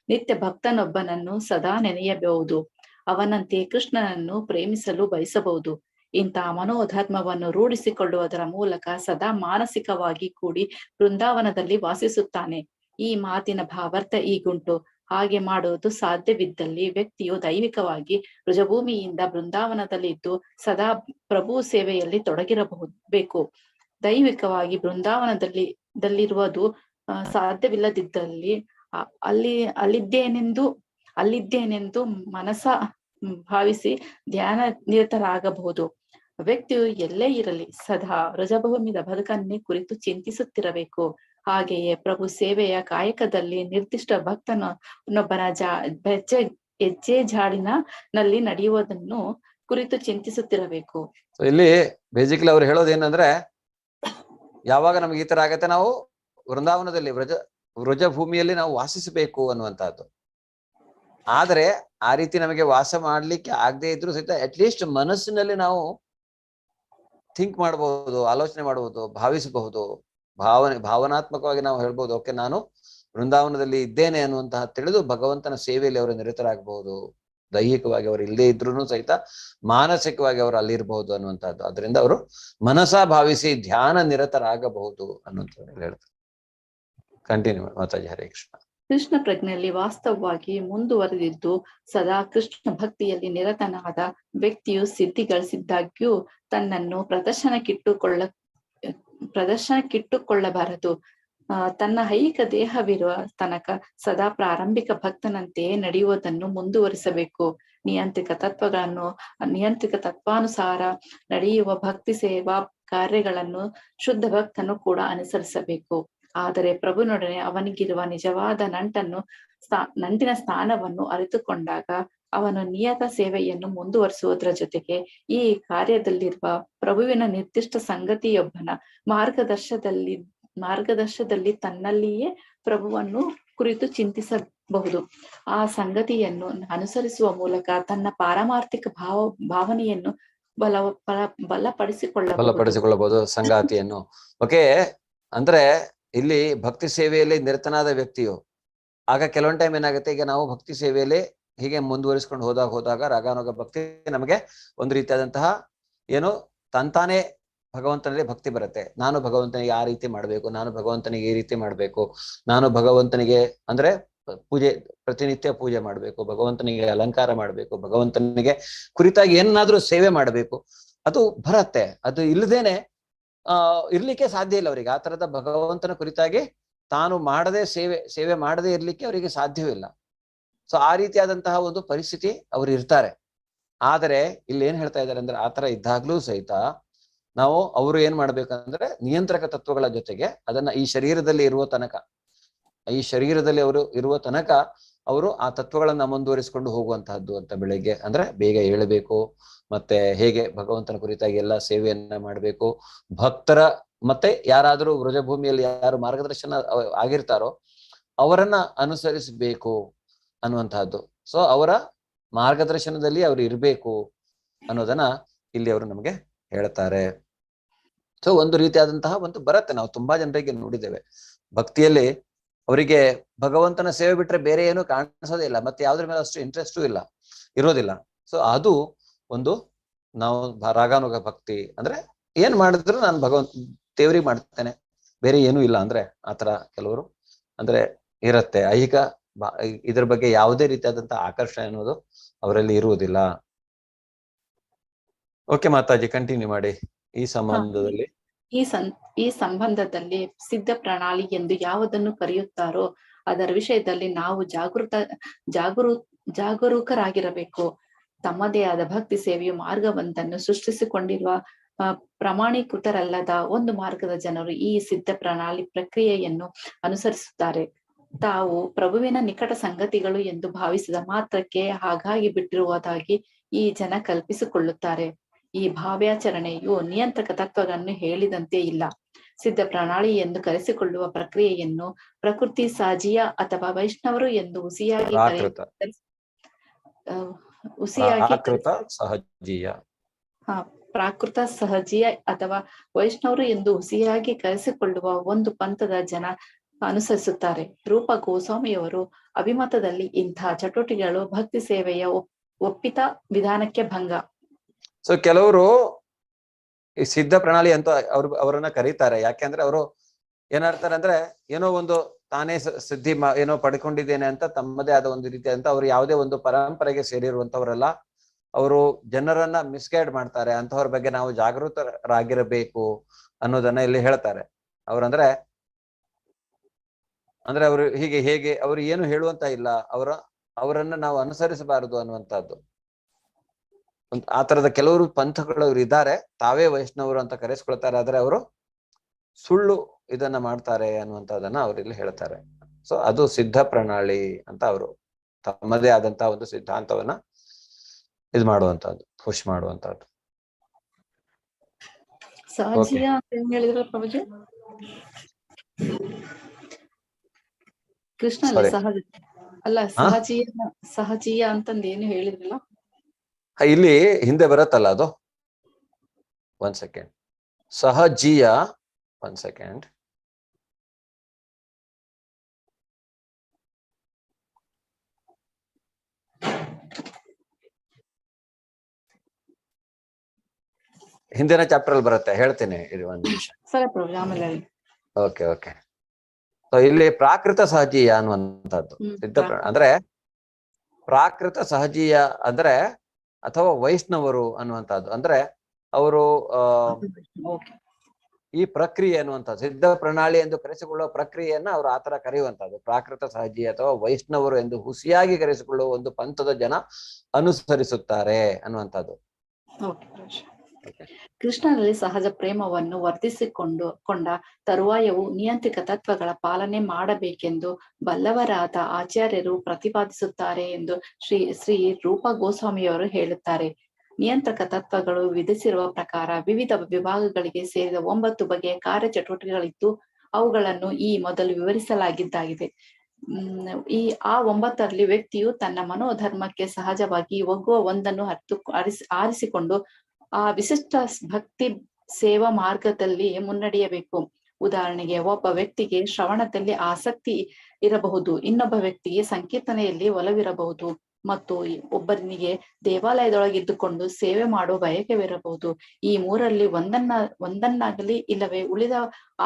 ನಿತ್ಯ ಭಕ್ತನೊಬ್ಬನನ್ನು ಸದಾ ನೆನೆಯಬಹುದು. ಅವನಂತೆ ಕೃಷ್ಣನನ್ನು ಪ್ರೇಮಿಸಲು ಬಯಸಬಹುದು. ಇಂತಹ ಮನೋಧರ್ಮವನ್ನು ರೂಢಿಸಿಕೊಳ್ಳುವುದರ ಮೂಲಕ ಸದಾ ಮಾನಸಿಕವಾಗಿ ಕೂಡಿ ಬೃಂದಾವನದಲ್ಲಿ ವಾಸಿಸುತ್ತಾನೆ. ಈ ಮಾತಿನ ಭಾವಾರ್ಥ ಹೀಗುಂಟು: ಹಾಗೆ ಮಾಡುವುದು ಸಾಧ್ಯವಿದ್ದಲ್ಲಿ ವ್ಯಕ್ತಿಯು ದೈವಿಕವಾಗಿ ರುಜಭೂಮಿಯಿಂದ ಬೃಂದಾವನದಲ್ಲಿದ್ದು ಸದಾ ಪ್ರಭು ಸೇವೆಯಲ್ಲಿ ತೊಡಗಿರಬೇಕು. ದೈವಿಕವಾಗಿ ಬೃಂದಾವನದಲ್ಲಿರುವುದು ಸಾಧ್ಯವಿಲ್ಲದಿದ್ದಲ್ಲಿ ಅಲ್ಲಿದ್ದೇನೆಂದು ಮನಸ ಭಾವಿಸಿ ಧ್ಯಾನ ನಿರತರಾಗಬಹುದು. ವ್ಯಕ್ತಿಯು ಎಲ್ಲೇ ಇರಲಿ ಸದಾ ರುಜಭೂಮಿದ ಬದುಕನ್ನೇ ಕುರಿತು ಚಿಂತಿಸುತ್ತಿರಬೇಕು. ಹಾಗೆಯೇ ಪ್ರಭು ಸೇವೆಯ ಕಾಯಕದಲ್ಲಿ ನಿರ್ದಿಷ್ಟ ಭಕ್ತನೊಬ್ಬನ ಹೆಜ್ಜೆ ಜಾಡಿನಲ್ಲಿ ನಡೆಯುವುದನ್ನು ಕುರಿತು ಚಿಂತಿಸುತ್ತಿರಬೇಕು. ಸೊ ಇಲ್ಲಿ ಬೇಸಿಕಲಿ ಅವ್ರು ಹೇಳೋದೇನಂದ್ರೆ, ಯಾವಾಗ ನಮ್ಗೆ ಈ ತರ ಆಗತ್ತೆ, ನಾವು ವೃಂದಾವನದಲ್ಲಿ ವ್ರಜ ಭೂಮಿಯಲ್ಲಿ ನಾವು ವಾಸಿಸಬೇಕು ಅನ್ನುವಂತಹದ್ದು. ಆದ್ರೆ ಆ ರೀತಿ ನಮಗೆ ವಾಸ ಮಾಡ್ಲಿಕ್ಕೆ ಆಗದೆ ಇದ್ರು ಸಹಿತ ಅಟ್ಲೀಸ್ಟ್ ಮನಸ್ಸಿನಲ್ಲಿ ನಾವು ಥಿಂಕ್ ಮಾಡಬಹುದು, ಆಲೋಚನೆ ಮಾಡಬಹುದು, ಭಾವಿಸಬಹುದು, ಭಾವನಾತ್ಮಕವಾಗಿ ನಾವು ಹೇಳ್ಬಹುದು, ಓಕೆ ನಾನು ವೃಂದಾವನದಲ್ಲಿ ಇದ್ದೇನೆ ಅನ್ನುವಂತಹ ತಿಳಿದು ಭಗವಂತನ ಸೇವೆಯಲ್ಲಿ ಅವರು ನಿರತರಾಗಬಹುದು. ದೈಹಿಕವಾಗಿ ಅವರು ಇಲ್ಲದೆ ಇದ್ರು ಸಹಿತ ಮಾನಸಿಕವಾಗಿ ಅವರು ಅಲ್ಲಿರಬಹುದು ಅನ್ನುವಂಥದ್ದು. ಅದರಿಂದ ಅವರು ಮನಸ ಭಾವಿಸಿ ಧ್ಯಾನ ನಿರತರಾಗಬಹುದು ಅನ್ನುವಂಥ ಹೇಳ್ತಾರೆ. ಕಂಟಿನ್ಯೂ ಮಾತಾಜಿ. ಹರೇ ಕೃಷ್ಣ. ಕೃಷ್ಣ ಪ್ರಜ್ಞೆಯಲ್ಲಿ ವಾಸ್ತವವಾಗಿ ಮುಂದುವರೆದಿದ್ದು ಸದಾ ಕೃಷ್ಣ ಭಕ್ತಿಯಲ್ಲಿ ನಿರತನಾದ ವ್ಯಕ್ತಿಯು ಸಿದ್ಧಿ ಗಳಿಸಿದ್ದಾಗ್ಯೂ ತನ್ನನ್ನು ಪ್ರದರ್ಶನಕ್ಕಿಟ್ಟುಕೊಳ್ಳಬಾರದು. ತನ್ನ ಐಹಿಕ ದೇಹವಿರುವ ತನಕ ಸದಾ ಪ್ರಾರಂಭಿಕ ಭಕ್ತನಂತೆಯೇ ನಡೆಯುವುದನ್ನು ಮುಂದುವರಿಸಬೇಕು. ನಿಯಂತ್ರಿತ ತತ್ವಾನುಸಾರ ನಡೆಯುವ ಭಕ್ತಿ ಸೇವಾ ಕಾರ್ಯಗಳನ್ನು ಶುದ್ಧ ಭಕ್ತನು ಕೂಡ ಅನುಸರಿಸಬೇಕು. ಆದರೆ ಪ್ರಭುನೊಡನೆ ಅವನಿಗಿರುವ ನಿಜವಾದ ನಂಟಿನ ಸ್ಥಾನವನ್ನು ಅರಿತುಕೊಂಡಾಗ ಅವನು ನಿಯತ ಸೇವೆಯನ್ನು ಮುಂದುವರಿಸುವುದರ ಜೊತೆಗೆ ಈ ಕಾರ್ಯದಲ್ಲಿರುವ ಪ್ರಭುವಿನ ನಿರ್ದಿಷ್ಟ ಸಂಗತಿಯೊಬ್ಬನ ಮಾರ್ಗದರ್ಶನದಲ್ಲಿ ತನ್ನಲ್ಲಿಯೇ ಪ್ರಭುವನ್ನು ಕುರಿತು ಚಿಂತಿಸಬಹುದು. ಆ ಸಂಗತಿಯನ್ನು ಅನುಸರಿಸುವ ಮೂಲಕ ತನ್ನ ಪಾರಮಾರ್ಥಿಕ ಭಾವನೆಯನ್ನು ಬಲಪಡಿಸಿಕೊಳ್ಳಬಹುದು ಸಂಗಾತಿಯನ್ನು. ಓಕೆ, ಅಂದ್ರೆ ಇಲ್ಲಿ ಭಕ್ತಿ ಸೇವೆಯಲ್ಲಿ ನಿರತನಾದ ವ್ಯಕ್ತಿಯು ಆಗ ಕೆಲವೊಂದು ಟೈಮ್ ಏನಾಗುತ್ತೆ, ಈಗ ನಾವು ಭಕ್ತಿ ಸೇವೆಯಲ್ಲಿ ಹೀಗೆ ಮುಂದುವರಿಸ್ಕೊಂಡು ಹೋದಾಗ ರಾಗಾನುಗ ಭಕ್ತಿ ನಮಗೆ ಒಂದು ರೀತಿಯಾದಂತಹ ಏನು ತಂತಾನೆ ಭಗವಂತನಲ್ಲಿ ಭಕ್ತಿ ಬರುತ್ತೆ. ನಾನು ಭಗವಂತನಿಗೆ ಆ ರೀತಿ ಮಾಡ್ಬೇಕು, ನಾನು ಭಗವಂತನಿಗೆ ಈ ರೀತಿ ಮಾಡ್ಬೇಕು, ನಾನು ಭಗವಂತನಿಗೆ ಅಂದ್ರೆ ಪ್ರತಿನಿತ್ಯ ಪೂಜೆ ಮಾಡ್ಬೇಕು, ಭಗವಂತನಿಗೆ ಅಲಂಕಾರ ಮಾಡ್ಬೇಕು, ಭಗವಂತನಿಗೆ ಕುರಿತಾಗಿ ಏನಾದ್ರೂ ಸೇವೆ ಮಾಡ್ಬೇಕು, ಅದು ಬರತ್ತೆ. ಅದು ಇಲ್ಲದೇನೆ ಇರ್ಲಿಕ್ಕೆ ಸಾಧ್ಯ ಇಲ್ಲ ಅವರಿಗೆ. ಆ ತರದ ಭಗವಂತನ ಕುರಿತಾಗಿ ತಾನು ಮಾಡದೆ ಸೇವೆ ಮಾಡದೆ ಇರ್ಲಿಕ್ಕೆ ಅವರಿಗೆ ಸಾಧ್ಯವಿಲ್ಲ. ಸೊ ಆ ರೀತಿಯಾದಂತಹ ಒಂದು ಪರಿಸ್ಥಿತಿ ಅವ್ರು ಇರ್ತಾರೆ. ಆದರೆ ಇಲ್ಲಿ ಏನ್ ಹೇಳ್ತಾ ಇದ್ದಾರೆ ಅಂದ್ರೆ, ಆತರ ಇದ್ದಾಗ್ಲೂ ಸಹಿತ ನಾವು ಅವರು ಏನ್ ಮಾಡ್ಬೇಕಂದ್ರೆ ನಿಯಂತ್ರಕ ತತ್ವಗಳ ಜೊತೆಗೆ ಅದನ್ನ ಈ ಶರೀರದಲ್ಲಿ ಅವರು ಇರುವ ತನಕ ಅವರು ಆ ತತ್ವಗಳನ್ನ ಮುಂದುವರಿಸಿಕೊಂಡು ಹೋಗುವಂತಹದ್ದು ಅಂತ. ಬೆಳಿಗ್ಗೆ ಅಂದ್ರೆ ಬೇಗ ಏಳಬೇಕು, ಮತ್ತೆ ಹೇಗೆ ಭಗವಂತನ ಕುರಿತಾಗಿ ಎಲ್ಲ ಸೇವೆಯನ್ನ ಮಾಡಬೇಕು, ಭಕ್ತರ ಮತ್ತೆ ಯಾರಾದ್ರೂ ವ್ರಜಭೂಮಿಯಲ್ಲಿ ಯಾರು ಮಾರ್ಗದರ್ಶನ ಆಗಿರ್ತಾರೋ ಅವರನ್ನ ಅನುಸರಿಸಬೇಕು ಅನ್ನುವಂತಹದ್ದು. ಸೊ ಅವರ ಮಾರ್ಗದರ್ಶನದಲ್ಲಿ ಅವ್ರು ಇರ್ಬೇಕು ಅನ್ನೋದನ್ನ ಇಲ್ಲಿ ಅವರು ನಮಗೆ ಹೇಳ್ತಾರೆ. ಸೊ ಒಂದು ರೀತಿಯಾದಂತಹ ಒಂದು ಬರುತ್ತೆ, ನಾವು ತುಂಬಾ ಜನರಿಗೆ ನೋಡಿದ್ದೇವೆ ಭಕ್ತಿಯಲ್ಲಿ ಅವರಿಗೆ ಭಗವಂತನ ಸೇವೆ ಬಿಟ್ರೆ ಬೇರೆ ಏನು ಕಾಣಿಸೋದೇ ಇಲ್ಲ, ಮತ್ತೆ ಯಾವ್ದ್ರ ಮೇಲೆ ಅಷ್ಟು ಇಂಟ್ರೆಸ್ಟೂ ಇರೋದಿಲ್ಲ. ಸೊ ಅದು ಒಂದು ನಾವು ರಾಗಾನುಗ ಭಕ್ತಿ ಅಂದ್ರೆ ಏನ್ ಮಾಡಿದ್ರು ನಾನು ದೇವರಿಗೆ ಮಾಡ್ತೇನೆ, ಬೇರೆ ಏನೂ ಇಲ್ಲ ಅಂದ್ರೆ ಆತರ ಕೆಲವರು ಅಂದ್ರೆ ಇರತ್ತೆ. ಐಹಿಕ ಇದ್ರ ಬಗ್ಗೆ ಯಾವುದೇ ರೀತಿಯಾದಂತಹ ಆಕರ್ಷಣೆ ಅನ್ನೋದು ಅವರಲ್ಲಿ ಇರುವುದಿಲ್ಲ. ಓಕೆ ಮಾತಾಜಿ, ಕಂಟಿನ್ಯೂ ಮಾಡಿ. ಈ ಸಂಬಂಧದಲ್ಲಿ ಈ ಸಂಬಂಧದಲ್ಲಿ ಸಿದ್ಧ ಪ್ರಣಾಳಿ ಎಂದು ಯಾವುದನ್ನು ಕರೆಯುತ್ತಾರೋ ಅದರ ವಿಷಯದಲ್ಲಿ ನಾವು ಜಾಗರೂಕರಾಗಿರಬೇಕು. ತಮ್ಮದೇ ಆದ ಭಕ್ತಿ ಸೇವೆಯು ಮಾರ್ಗವೊಂದನ್ನು ಸೃಷ್ಟಿಸಿಕೊಂಡಿರುವ ಪ್ರಮಾಣೀಕೃತರಲ್ಲದ ಒಂದು ಮಾರ್ಗದ ಜನರು ಈ ಸಿದ್ಧ ಪ್ರಣಾಳಿ ಪ್ರಕ್ರಿಯೆಯನ್ನು ಅನುಸರಿಸುತ್ತಾರೆ. ತಾವು ಪ್ರಭುವಿನ ನಿಕಟ ಸಂಗತಿಗಳು ಎಂದು ಭಾವಿಸಿದ ಮಾತ್ರಕ್ಕೆ ಹಾಗಾಗಿ ಬಿಟ್ಟಿರುವುದಾಗಿ ಈ ಜನ ಕಲ್ಪಿಸಿಕೊಳ್ಳುತ್ತಾರೆ. ಈ ಭಾವ್ಯಾಚರಣೆಯು ನಿಯಂತ್ರಕ ತತ್ವಗಳನ್ನು ಹೇಳಿದಂತೆ ಇಲ್ಲ. ಸಿದ್ಧ ಪ್ರಣಾಳಿ ಎಂದು ಕರೆಸಿಕೊಳ್ಳುವ ಪ್ರಕ್ರಿಯೆಯನ್ನು ಪ್ರಕೃತಿ ಸಹಜೀಯ ಅಥವಾ ವೈಷ್ಣವರು ಎಂದು ಹುಸಿಯಾಗಿ ಪ್ರಾಕೃತ ಸಹಜೀಯ ಅಥವಾ ವೈಷ್ಣವರು ಎಂದು ಹುಸಿಯಾಗಿ ಕರೆಸಿಕೊಳ್ಳುವ ಒಂದು ಪಂಥದ ಜನ ಅನುಸರಿಸುತ್ತಾರೆ. ರೂಪ ಗೋಸ್ವಾಮಿಯವರು ಅಭಿಮತದಲ್ಲಿ ಇಂಥ ಚಟುವಟಿಕೆಗಳು ಭಕ್ತಿ ಸೇವೆಯ ಒಪ್ಪಿತ ವಿಧಾನಕ್ಕೆ ಭಂಗ. ಸೊ ಕೆಲವರು ಈ ಸಿದ್ಧ ಪ್ರಣಾಳಿ ಅಂತ ಅವರನ್ನ ಕರೀತಾರೆ. ಯಾಕೆಂದ್ರೆ ಅವರು ಏನಾಡ್ತಾರೆ ಅಂದ್ರೆ ಏನೋ ಒಂದು ತಾನೇ ಸಿದ್ಧಿ ಏನೋ ಪಡ್ಕೊಂಡಿದ್ದೇನೆ ಅಂತ ತಮ್ಮದೇ ಆದ ಒಂದು ರೀತಿಯಾದಂತ ಅವ್ರು ಯಾವುದೇ ಒಂದು ಪರಂಪರೆಗೆ ಸೇರಿರುವಂತವರಲ್ಲ. ಅವರು ಜನರನ್ನ ಮಿಸ್ಗೈಡ್ ಮಾಡ್ತಾರೆ. ಅಂತವ್ರ ಬಗ್ಗೆ ನಾವು ಜಾಗೃತರಾಗಿರಬೇಕು ಅನ್ನೋದನ್ನ ಇಲ್ಲಿ ಹೇಳ್ತಾರೆ. ಅವ್ರಂದ್ರೆ ಅವರು ಹೇಗೆ ಅವ್ರು ಏನು ಹೇಳುವಂತ ಇಲ್ಲ, ಅವರನ್ನ ನಾವು ಅನುಸರಿಸಬಾರದು ಅನ್ನುವಂಥದ್ದು. ಆ ತರದ ಕೆಲವರು ಪಂಥಗಳು ಇದ್ದಾರೆ, ತಾವೇ ವೈಷ್ಣವರು ಅಂತ ಕರೆಸ್ಕೊಳ್ತಾರೆ. ಆದ್ರೆ ಅವರು ಸುಳ್ಳು ಇದನ್ನ ಮಾಡ್ತಾರೆ ಅನ್ನುವಂಥದ್ದನ್ನ ಅವರಿಲ್ಲಿ ಹೇಳ್ತಾರೆ. ಸೊ ಅದು ಸಿದ್ಧ ಪ್ರಣಾಳಿ ಅಂತ ಅವರು ತಮ್ಮದೇ ಆದಂತಹ ಒಂದು ಸಿದ್ಧಾಂತವನ್ನ ಇದು ಮಾಡುವಂತಹದ್ದು, ಪುಷ್ ಮಾಡುವಂತಹದ್ದು. ಸಹಜೀಯ ಅಂತ ಏನ್ ಹೇಳಿದ್ರ ಪ್ರಭುಜಿ? ಕೃಷ್ಣ ಅಲ್ಲ Sorry. ಸಹಜ ಅಲ್ಲ, ಸಹಜೀಯ ಅಂತಂದ್ ಏನು ಹೇಳಿದ್ರಲ್ಲ? ಇಲ್ಲಿ ಹಿಂದೆ ಬರುತ್ತಲ್ಲ ಅದು, 1 ಸೆಕೆಂಡ್. ಸಹಜೀಯ, 1 ಸೆಕೆಂಡ್. ಹಿಂದಿನ ಚಾಪ್ಟರ್ ಅಲ್ಲಿ ಬರುತ್ತೆ, ಹೇಳ್ತೀನಿ ಇದು 1 ನಿಮಿಷ. ಸರಿ ಪ್ರಭು, ಆಮೇಲೆ ಹೇಳಿ. ಓಕೆ. ಸೊ ಇಲ್ಲಿ ಪ್ರಾಕೃತ ಸಹಜೀಯ ಅನ್ನುವಂಥದ್ದು ಸಿದ್ಧ ಅಂದ್ರೆ ಪ್ರಾಕೃತ ಸಹಜೀಯ ಅಂದ್ರೆ ಅಥವಾ ವೈಷ್ಣವರು ಅನ್ನುವಂಥದ್ದು ಅಂದ್ರೆ ಅವರು Okay. ಈ ಪ್ರಕ್ರಿಯೆ ಅನ್ನುವಂಥದ್ದು ಸಿದ್ಧ ಪ್ರಣಾಳಿ ಎಂದು ಕರೆಸಿಕೊಳ್ಳುವ ಪ್ರಕ್ರಿಯೆಯನ್ನ ಅವರು ಆತರ ಕರೆಯುವಂತಹದ್ದು ಪ್ರಾಕೃತ ಸಹಜೀಯ ಅಥವಾ ವೈಷ್ಣವರು ಎಂದು ಹುಸಿಯಾಗಿ ಕರೆಸಿಕೊಳ್ಳುವ ಒಂದು ಪಂಥದ ಜನ ಅನುಸರಿಸುತ್ತಾರೆ ಅನ್ನುವಂಥದ್ದು. ಕೃಷ್ಣನಲ್ಲಿ ಸಹಜ ಪ್ರೇಮವನ್ನು ಕೊಂಡ ತರುವಾಯವು ನಿಯಂತ್ರಿತ ತತ್ವಗಳ ಪಾಲನೆ ಮಾಡಬೇಕೆಂದು ಬಲ್ಲವರಾದ ಆಚಾರ್ಯರು ಪ್ರತಿಪಾದಿಸುತ್ತಾರೆ ಎಂದು ಶ್ರೀ ರೂಪ ಗೋಸ್ವಾಮಿಯವರು ಹೇಳುತ್ತಾರೆ. ನಿಯಂತ್ರಕ ತತ್ವಗಳು ವಿಧಿಸಿರುವ ಪ್ರಕಾರ ವಿವಿಧ ವಿಭಾಗಗಳಿಗೆ ಸೇರಿದ 9 ಬಗೆಯ ಕಾರ್ಯಚಟುವಟಿಕೆಗಳಿದ್ದು ಅವುಗಳನ್ನು ಈ ಮೊದಲು ವಿವರಿಸಲಾಗಿದ್ದಾಗಿದೆ. ಈ 9ರಲ್ಲಿ ವ್ಯಕ್ತಿಯು ತನ್ನ ಮನೋಧರ್ಮಕ್ಕೆ ಸಹಜವಾಗಿ ಒಗ್ಗುವ ಒಂದನ್ನು ಆರಿಸಿಕೊಂಡು ಆ ವಿಶಿಷ್ಟ ಭಕ್ತಿ ಸೇವಾ ಮಾರ್ಗದಲ್ಲಿ ಮುನ್ನಡೆಯಬೇಕು. ಉದಾಹರಣೆಗೆ, ಒಬ್ಬ ವ್ಯಕ್ತಿಗೆ ಶ್ರವಣದಲ್ಲಿ ಆಸಕ್ತಿ ಇರಬಹುದು, ಇನ್ನೊಬ್ಬ ವ್ಯಕ್ತಿಗೆ ಸಂಕೀರ್ತನೆಯಲ್ಲಿ ಒಲವಿರಬಹುದು, ಮತ್ತು ಒಬ್ಬನಿಗೆ ದೇವಾಲಯದೊಳಗಿದ್ದುಕೊಂಡು ಸೇವೆ ಮಾಡುವ ಬಯಕೆವಿರಬಹುದು. ಈ 3ರಲ್ಲಿ ಒಂದನ್ನಾಗಲಿ ಇಲ್ಲವೇ ಉಳಿದ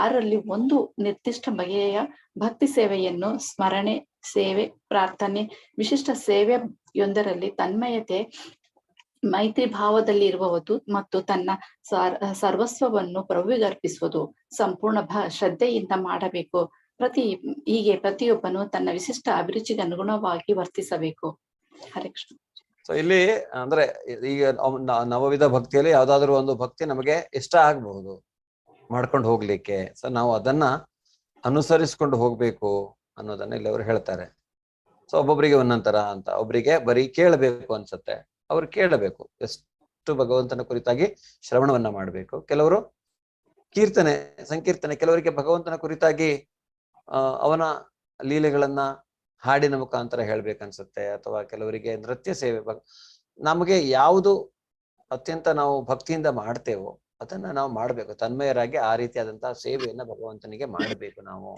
6ರಲ್ಲಿ ಒಂದು ನಿರ್ದಿಷ್ಟ ಬಗೆಯ ಭಕ್ತಿ ಸೇವೆಯನ್ನು ಸ್ಮರಣೆ, ಸೇವೆ, ಪ್ರಾರ್ಥನೆ, ವಿಶಿಷ್ಟ ಸೇವೆಯೊಂದರಲ್ಲಿ ತನ್ಮಯತೆ, ಮೈತ್ರಿ ಭಾವದಲ್ಲಿ ಇರುವುದು ಮತ್ತು ತನ್ನ ಸರ್ವಸ್ವವನ್ನು ಪ್ರಭುವಿಗರ್ಪಿಸುವುದು ಸಂಪೂರ್ಣ ಶ್ರದ್ಧೆಯಿಂದ ಮಾಡಬೇಕು. ಹೀಗೆ ಪ್ರತಿಯೊಬ್ಬನು ತನ್ನ ವಿಶಿಷ್ಟ ಅಭಿರುಚಿಗೆ ಅನುಗುಣವಾಗಿ ವರ್ತಿಸಬೇಕು. ಹರೇ ಕೃಷ್ಣ. ಸೊ ಇಲ್ಲಿ ಅಂದ್ರೆ ಈಗ ನವವಿಧ ಭಕ್ತಿಯಲ್ಲಿ ಯಾವ್ದಾದ್ರು ಒಂದು ಭಕ್ತಿ ನಮಗೆ ಇಷ್ಟ ಆಗ್ಬಹುದು ಮಾಡ್ಕೊಂಡು ಹೋಗ್ಲಿಕ್ಕೆ. ಸೊ ನಾವು ಅದನ್ನ ಅನುಸರಿಸ್ಕೊಂಡು ಹೋಗ್ಬೇಕು ಅನ್ನೋದನ್ನ ಇಲ್ಲಿ ಅವರು ಹೇಳ್ತಾರೆ. ಸೊ ಒಬ್ಬೊಬ್ಬರಿಗೆ ಒಂದೊಂದರ ಅಂತ, ಒಬ್ಬರಿಗೆ ಬರೀ ಕೇಳಬೇಕು ಅನ್ಸುತ್ತೆ, ಅವ್ರು ಕೇಳಬೇಕು, ಎಷ್ಟು ಭಗವಂತನ ಕುರಿತಾಗಿ ಶ್ರವಣವನ್ನ ಮಾಡಬೇಕು. ಕೆಲವರು ಸಂಕೀರ್ತನೆ, ಕೆಲವರಿಗೆ ಭಗವಂತನ ಕುರಿತಾಗಿ ಅವನ ಲೀಲೆಗಳನ್ನ ಹಾಡಿನ ಮುಖಾಂತರ ಹೇಳ್ಬೇಕನ್ಸುತ್ತೆ, ಅಥವಾ ಕೆಲವರಿಗೆ ನೃತ್ಯ ಸೇವೆ. ನಮಗೆ ಯಾವುದು ಅತ್ಯಂತ ನಾವು ಭಕ್ತಿಯಿಂದ ಮಾಡ್ತೇವೋ ಅದನ್ನ ನಾವು ಮಾಡ್ಬೇಕು, ತನ್ಮಯರಾಗಿ ಆ ರೀತಿಯಾದಂತಹ ಸೇವೆಯನ್ನ ಭಗವಂತನಿಗೆ ಮಾಡಬೇಕು ನಾವು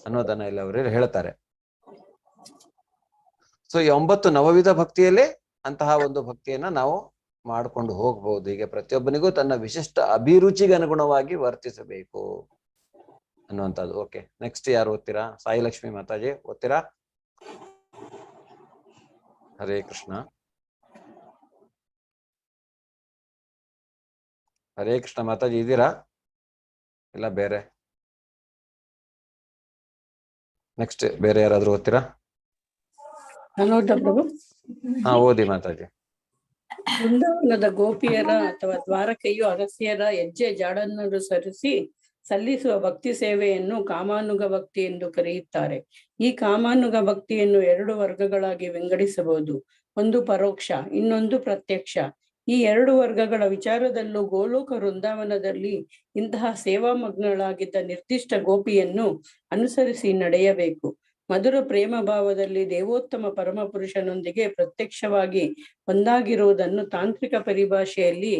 ಅನ್ನೋದನ್ನ ಇಲ್ಲಿ ಅವರು ಹೇಳ್ತಾರೆ. ಸೊ ಈ 9 ನವವಿಧ ಭಕ್ತಿಯಲ್ಲಿ ಅಂತಹ ಒಂದು ಭಕ್ತಿಯನ್ನ ನಾವು ಮಾಡ್ಕೊಂಡು ಹೋಗ್ಬಹುದು. ಹೀಗೆ ಪ್ರತಿಯೊಬ್ಬನಿಗೂ ತನ್ನ ವಿಶಿಷ್ಟ ಅಭಿರುಚಿಗೆ ಅನುಗುಣವಾಗಿ ವರ್ತಿಸಬೇಕು ಅನ್ನುವಂಥದ್ದು. ಓಕೆ, ನೆಕ್ಸ್ಟ್ ಯಾರು ಓದ್ತೀರಾ? ಸಾಯಿ ಲಕ್ಷ್ಮಿ ಮಾತಾಜಿ ಓದ್ತೀರಾ? ಹರೇ ಕೃಷ್ಣ. ಹರೇ ಕೃಷ್ಣ ಮಾತಾಜಿ ಇದ್ದೀರಾ? ಇಲ್ಲ ಬೇರೆ? ನೆಕ್ಸ್ಟ್ ಬೇರೆ ಯಾರಾದ್ರೂ ಓದ್ತೀರಾ? ಪ್ರಭು. ಹಾ, ಓದಿ ಮಾತಾಜಿ. ಬೃಂದಾವನದ ಗೋಪಿಯರ ಅಥವಾ ದ್ವಾರಕೆಯು ಅಗಸ್ತ್ಯರ ಹೆಜ್ಜೆ ಜಾಡನ್ನನುಸರಿಸಿ ಸಲ್ಲಿಸುವ ಭಕ್ತಿ ಸೇವೆಯನ್ನು ಕಾಮಾನುಗ ಭಕ್ತಿ ಎಂದು ಕರೆಯುತ್ತಾರೆ. ಈ ಕಾಮಾನುಗ ಭಕ್ತಿಯನ್ನು 2 ವರ್ಗಗಳಾಗಿ ವಿಂಗಡಿಸಬಹುದು. ಒಂದು ಪರೋಕ್ಷ, ಇನ್ನೊಂದು ಪ್ರತ್ಯಕ್ಷ. ಈ 2 ವರ್ಗಗಳ ವಿಚಾರದಲ್ಲೂ ಗೋಲೋಕ ವೃಂದಾವನದಲ್ಲಿ ಇಂತಹ ಸೇವಾಮಗ್ನಳಾಗಿದ್ದ ನಿರ್ದಿಷ್ಟ ಗೋಪಿಯನ್ನು ಅನುಸರಿಸಿ ನಡೆಯಬೇಕು. ಮಧುರ ಪ್ರೇಮ ಭಾವದಲ್ಲಿ ದೇವೋತ್ತಮ ಪರಮಪುರುಷನೊಂದಿಗೆ ಪ್ರತ್ಯಕ್ಷವಾಗಿ ಒಂದಾಗಿರುವುದನ್ನು ತಾಂತ್ರಿಕ ಪರಿಭಾಷೆಯಲ್ಲಿ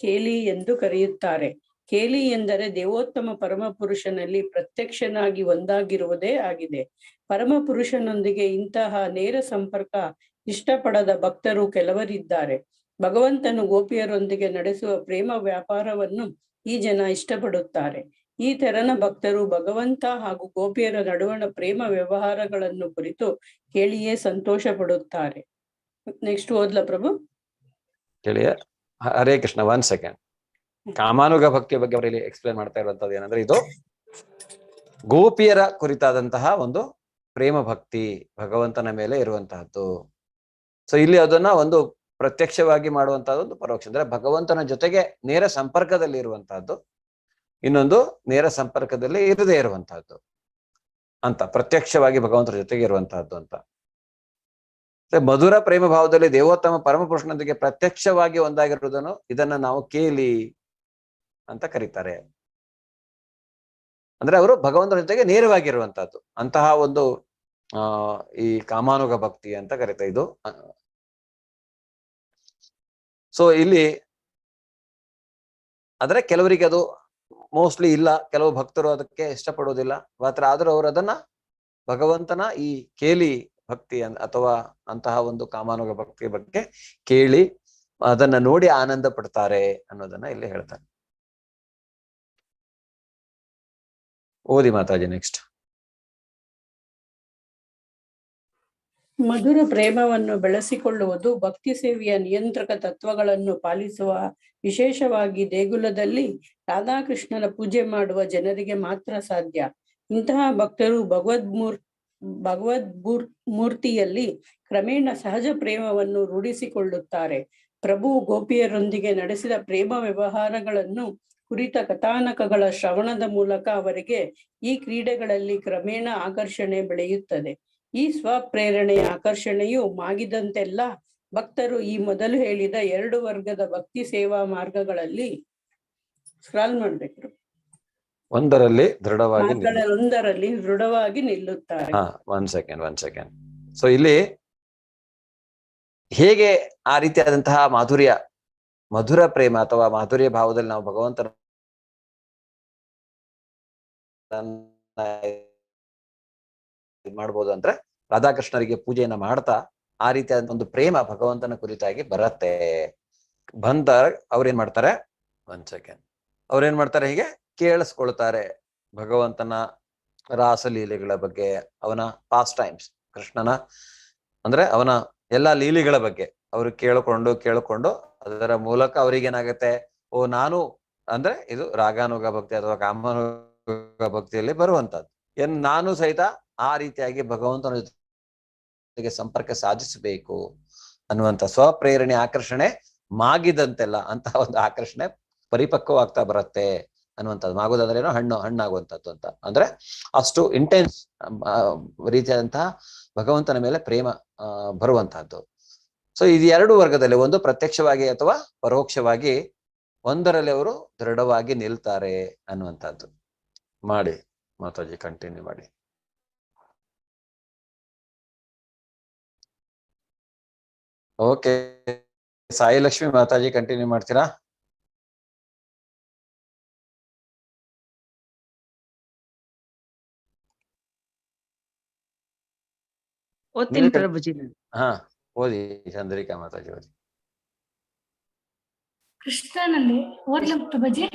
ಕೇಲಿ ಎಂದು ಕರೆಯುತ್ತಾರೆ. ಕೇಲಿ ಎಂದರೆ ದೇವೋತ್ತಮ ಪರಮಪುರುಷನಲ್ಲಿ ಪ್ರತ್ಯಕ್ಷನಾಗಿ ಒಂದಾಗಿರುವುದೇ ಆಗಿದೆ. ಪರಮಪುರುಷನೊಂದಿಗೆ ಇಂತಹ ನೇರ ಸಂಪರ್ಕ ಇಷ್ಟಪಡದ ಭಕ್ತರು ಕೆಲವರಿದ್ದಾರೆ. ಭಗವಂತನು ಗೋಪಿಯರೊಂದಿಗೆ ನಡೆಸುವ ಪ್ರೇಮ ವ್ಯಾಪಾರವನ್ನು ಈ ಜನ ಇಷ್ಟಪಡುತ್ತಾರೆ. ಈ ತೆರನ ಭಕ್ತರು ಭಗವಂತ ಹಾಗೂ ಗೋಪಿಯರ ನಡುವಣ ಪ್ರೇಮ ವ್ಯವಹಾರಗಳನ್ನು ಕುರಿತು ಕೇಳಿಯೇ ಸಂತೋಷ ಪಡುತ್ತಾರೆ. ನೆಕ್ಸ್ಟ್ ಓದ್ಲಾ ಪ್ರಭು? ಕೇಳಿಯ. ಹರೇ ಕೃಷ್ಣ. 1 ಸೆಕೆಂಡ್. ಕಾಮಾನುಗ ಭಕ್ತಿಯ ಬಗ್ಗೆ ಅವರಲ್ಲಿ ಎಕ್ಸ್ಪ್ಲೇನ್ ಮಾಡ್ತಾ ಇರುವಂತದ್ದು ಏನಂದ್ರೆ, ಇದು ಗೋಪಿಯರ ಕುರಿತಾದಂತಹ ಒಂದು ಪ್ರೇಮ ಭಕ್ತಿ, ಭಗವಂತನ ಮೇಲೆ ಇರುವಂತಹದ್ದು. ಸೊ ಇಲ್ಲಿ ಅದನ್ನ ಒಂದು ಪ್ರತ್ಯಕ್ಷವಾಗಿ ಮಾಡುವಂತಹದ್ದು, ಒಂದು ಪರೋಕ್ಷ ಅಂದ್ರೆ ಭಗವಂತನ ಜೊತೆಗೆ ನೇರ ಸಂಪರ್ಕದಲ್ಲಿ ಇರುವಂತಹದ್ದು. ಇನ್ನೊಂದು ನೇರ ಸಂಪರ್ಕದಲ್ಲಿ ಇರದೇ ಇರುವಂತಹದ್ದು ಅಂತ, ಪ್ರತ್ಯಕ್ಷವಾಗಿ ಭಗವಂತರ ಜೊತೆಗೆ ಇರುವಂತಹದ್ದು ಅಂತ. ಮಧುರ ಪ್ರೇಮ ಭಾವದಲ್ಲಿ ದೇವೋತ್ತಮ ಪರಮಪುರುಷನೊಂದಿಗೆ ಪ್ರತ್ಯಕ್ಷವಾಗಿ ಒಂದಾಗಿರುವುದನ್ನು ಇದನ್ನ ನಾವು ಕೇಲಿ ಅಂತ ಕರೀತಾರೆ. ಅಂದ್ರೆ ಅವರು ಭಗವಂತನ ಜೊತೆಗೆ ನೇರವಾಗಿರುವಂತಹದ್ದು, ಅಂತಹ ಒಂದು ಈ ಕಾಮಾನುಗ ಭಕ್ತಿ ಅಂತ ಕರೀತಾರೆ ಇದು. ಸೊ ಇಲ್ಲಿ ಆದ್ರೆ ಕೆಲವರಿಗೆ ಅದು ಮೋಸ್ಟ್ಲಿ ಇಲ್ಲ, ಕೆಲವು ಭಕ್ತರು ಅದಕ್ಕೆ ಇಷ್ಟಪಡೋದಿಲ್ಲ. ಮಾತ್ರ ಆದ್ರೂ ಅವರು ಅದನ್ನ ಭಗವಂತನ ಈ ಕೇಲಿ ಭಕ್ತಿ ಅಥವಾ ಅಂತಹ ಒಂದು ಕಾಮಾನುಗ ಭಕ್ತಿ ಬಗ್ಗೆ ಕೇಳಿ ಅದನ್ನ ನೋಡಿ ಆನಂದ ಪಡ್ತಾರೆ ಅನ್ನೋದನ್ನ ಇಲ್ಲಿ ಹೇಳ್ತಾರೆ. ಓದಿ ಮಾತಾಜಿ ನೆಕ್ಸ್ಟ್. ಮಧುರ ಪ್ರೇಮವನ್ನು ಬೆಳೆಸಿಕೊಳ್ಳುವುದು ಭಕ್ತಿ ಸೇವೆಯ ನಿಯಂತ್ರಕ ತತ್ವಗಳನ್ನು ಪಾಲಿಸುವ, ವಿಶೇಷವಾಗಿ ದೇಗುಲದಲ್ಲಿ ರಾಧಾಕೃಷ್ಣನ ಪೂಜೆ ಮಾಡುವ ಜನರಿಗೆ ಮಾತ್ರ ಸಾಧ್ಯ. ಇಂತಹ ಭಕ್ತರು ಮೂರ್ತಿಯಲ್ಲಿ ಕ್ರಮೇಣ ಸಹಜ ಪ್ರೇಮವನ್ನು ರೂಢಿಸಿಕೊಳ್ಳುತ್ತಾರೆ. ಪ್ರಭು ಗೋಪಿಯರೊಂದಿಗೆ ನಡೆಸಿದ ಪ್ರೇಮ ವ್ಯವಹಾರಗಳನ್ನು ಕುರಿತ ಕಥಾನಕಗಳ ಶ್ರವಣದ ಮೂಲಕ ಅವರಿಗೆ ಈ ಕ್ರೀಡೆಗಳಲ್ಲಿ ಕ್ರಮೇಣ ಆಕರ್ಷಣೆ ಬೆಳೆಯುತ್ತದೆ. ಈ ಸ್ವಪ್ರೇರಣೆಯ ಆಕರ್ಷಣೆಯು ಮಾಗಿದಂತೆಲ್ಲ ಭಕ್ತರು ಈ ಮೊದಲು ಹೇಳಿದ 2 ವರ್ಗದ ಭಕ್ತಿ ಸೇವಾ ಮಾರ್ಗಗಳಲ್ಲಿ ಸ್ಕ್ರಾಲ್ ಮಾಡ್ಬೇಕು, ಒಂದರಲ್ಲಿ ದೃಢವಾಗಿ ನಿಲ್ಲುತ್ತಾರೆ. One second. ಸೊ ಇಲ್ಲಿ ಹೇಗೆ ಆ ರೀತಿಯಾದಂತಹ ಮಧುರ ಪ್ರೇಮ ಅಥವಾ ಮಾಧುರ್ಯ ಭಾವದಲ್ಲಿ ನಾವು ಭಗವಂತನ ಮಾಡ್ಬೋದು ಅಂದ್ರೆ ರಾಧಾಕೃಷ್ಣರಿಗೆ ಪೂಜೆಯನ್ನ ಮಾಡ್ತಾ ಆ ರೀತಿಯಾದ ಒಂದು ಪ್ರೇಮ ಭಗವಂತನ ಕುರಿತಾಗಿ ಬರತ್ತೆ. ಅವ್ರೇನ್ ಮಾಡ್ತಾರೆ, ಅವ್ರೇನ್ ಮಾಡ್ತಾರೆ, ಹೀಗೆ ಕೇಳಿಸ್ಕೊಳ್ತಾರೆ ಭಗವಂತನ ರಾಸಲೀಲೆಗಳ ಬಗ್ಗೆ, ಅವನ ಪಾಸ್ಟ್ ಟೈಮ್ಸ್, ಕೃಷ್ಣನ ಅಂದ್ರೆ ಅವನ ಎಲ್ಲಾ ಲೀಲೆಗಳ ಬಗ್ಗೆ ಅವರು ಕೇಳಿಕೊಂಡು ಅದರ ಮೂಲಕ ಅವ್ರಿಗೇನಾಗತ್ತೆ, ನಾನು ಅಂದ್ರೆ ಇದು ರಾಗಾನುಗ ಭಕ್ತಿ ಅಥವಾ ಕಾಮಾನುಗ ಭಕ್ತಿಯಲ್ಲಿ ಬರುವಂತದ್ದು. ನಾನು ಸಹಿತ ಆ ರೀತಿಯಾಗಿ ಭಗವಂತನ ಜೊತೆಗೆ ಸಂಪರ್ಕ ಸಾಧಿಸಬೇಕು ಅನ್ನುವಂಥ ಸ್ವಪ್ರೇರಣೆ ಆಕರ್ಷಣೆ ಮಾಗಿದಂತೆಲ್ಲ ಅಂತಹ ಒಂದು ಆಕರ್ಷಣೆ ಪರಿಪಕ್ವವಾಗ್ತಾ ಬರುತ್ತೆ ಅನ್ನುವಂಥದ್ದು. ಮಾಗೋದಂದ್ರೆ ಏನೋ ಹಣ್ಣಾಗುವಂಥದ್ದು ಅಂತ, ಅಂದ್ರೆ ಅಷ್ಟು ಇಂಟೆನ್ಸ್ ರೀತಿಯಾದಂತಹ ಭಗವಂತನ ಮೇಲೆ ಪ್ರೇಮ ಬರುವಂತಹದ್ದು. ಸೊ ಇದು 2 ವರ್ಗದಲ್ಲಿ, ಒಂದು ಪ್ರತ್ಯಕ್ಷವಾಗಿ ಅಥವಾ ಪರೋಕ್ಷವಾಗಿ, ಒಂದರಲ್ಲಿ ಅವರು ದೃಢವಾಗಿ ನಿಲ್ತಾರೆ ಅನ್ನುವಂಥದ್ದು. ಮಾಡಿ ಮಾತಾಜಿ, ಕಂಟಿನ್ಯೂ ಮಾಡಿ. ಓಕೆ, ಸಾಯಿ ಲಕ್ಷ್ಮಿ ಮಾತಾಜಿ ಕಂಟಿನ್ಯೂ ಮಾಡ್ತೀರಾ? ಓದ್ತೀನಿ ಪ್ರಭುಜಿ. ಹಾ ಓದಿ, ಚಂದ್ರಿಕಾ ಮಾತಾಜಿ ಓದಿ. ಕೃಷ್ಣನಲ್ಲಿ ಓದ್ಲ ಪ್ರಭುಜಿ?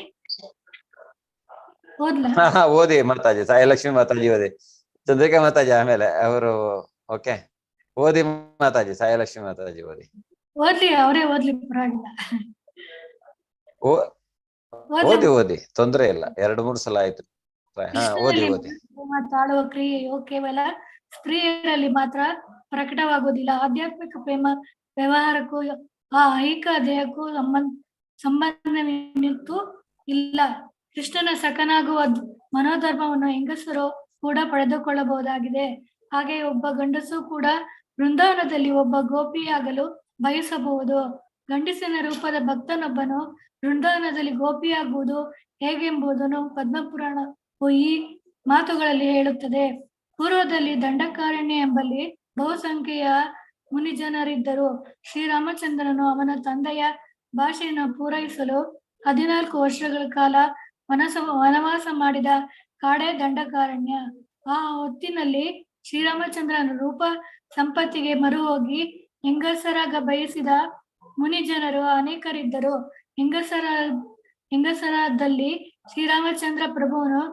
ಓದಿ ಮಾತಾಜಿ, ಸಾಯಿ ಲಕ್ಷ್ಮಿ ಮಾತಾಜಿ ಓದಿ, ಚಂದ್ರಿಕಾ ಮಾತಾಜಿ ಆಮೇಲೆ ಅವರು. ಓಕೆ, ಓದಿ ಮಾತಾಜಿ, ಸಾಯಿ ಲಕ್ಷ್ಮಿ ಮಾತಾಜಿ ಓದಿ. ಓದ್ಲಿ, ಅವರೇ ಓದ್ಲಿ, ಪರವಾಗಿಲ್ಲ. ಓದಿ, ತೊಂದ್ರೆ ಇಲ್ಲ, 2-3 ಸಲ ಆಯ್ತು. ಓದಿ. ತಾಳುವ ಕ್ರಿಯೆಯು ಕೇವಲ ಸ್ತ್ರೀಯರಲ್ಲಿ ಮಾತ್ರ ಪ್ರಕಟವಾಗುವುದಿಲ್ಲ. ಆಧ್ಯಾತ್ಮಿಕ ಪ್ರೇಮ ವ್ಯವಹಾರಕ್ಕೂ ಆ ಐಹಿಕ ದೇಹಕ್ಕೂ ಸಂಬಂಧವಿತ್ತು ಇಲ್ಲ. ಕೃಷ್ಣನ ಸಖನಾಗುವ ಮನೋಧರ್ಮವನ್ನು ಹೆಂಗಸರು ಕೂಡ ಪಡೆದುಕೊಳ್ಳಬಹುದಾಗಿದೆ. ಹಾಗೆ ಒಬ್ಬ ಗಂಡಸು ಕೂಡ ಬೃಂದಾವನದಲ್ಲಿ ಒಬ್ಬ ಗೋಪಿಯಾಗಲು ಬಯಸಬಹುದು. ಗಂಡಸಿನ ರೂಪದ ಭಕ್ತನೊಬ್ಬನು ಬೃಂದಾವನದಲ್ಲಿ ಗೋಪಿಯಾಗುವುದು ಹೇಗೆಂಬುದನ್ನು ಪದ್ಮಪುರಾಣವು ಈ ಮಾತುಗಳಲ್ಲಿ ಹೇಳುತ್ತದೆ. ಪೂರ್ವದಲ್ಲಿ ದಂಡಕಾರಣ್ಯ ಎಂಬಲ್ಲಿ ಬಹುಸಂಖ್ಯೆಯ ಮುನಿಜನರಿದ್ದರು. ಶ್ರೀರಾಮಚಂದ್ರನು ಅವನ ತಂದೆಯ ಭಾಷೆಯನ್ನು ಪೂರೈಸಲು 14 ವರ್ಷಗಳ ಕಾಲ ವನವಾಸ ಮಾಡಿದ ಕಾಡೇ ದಂಡಕಾರಣ್ಯ. ಆ ಹೊತ್ತಿನಲ್ಲಿ ಶ್ರೀರಾಮಚಂದ್ರನ ರೂಪ ಸಂಪತ್ತಿಗೆ ಮರುಹೋಗಿ ಹೆಂಗಸರಾಗ ಬಯಸಿದ ಮುನಿಜನರು ಅನೇಕರಿದ್ದರು. ಹೆಂಗಸರಾದಲ್ಲಿ ಶ್ರೀರಾಮಚಂದ್ರ ಪ್ರಭುವನ್ನು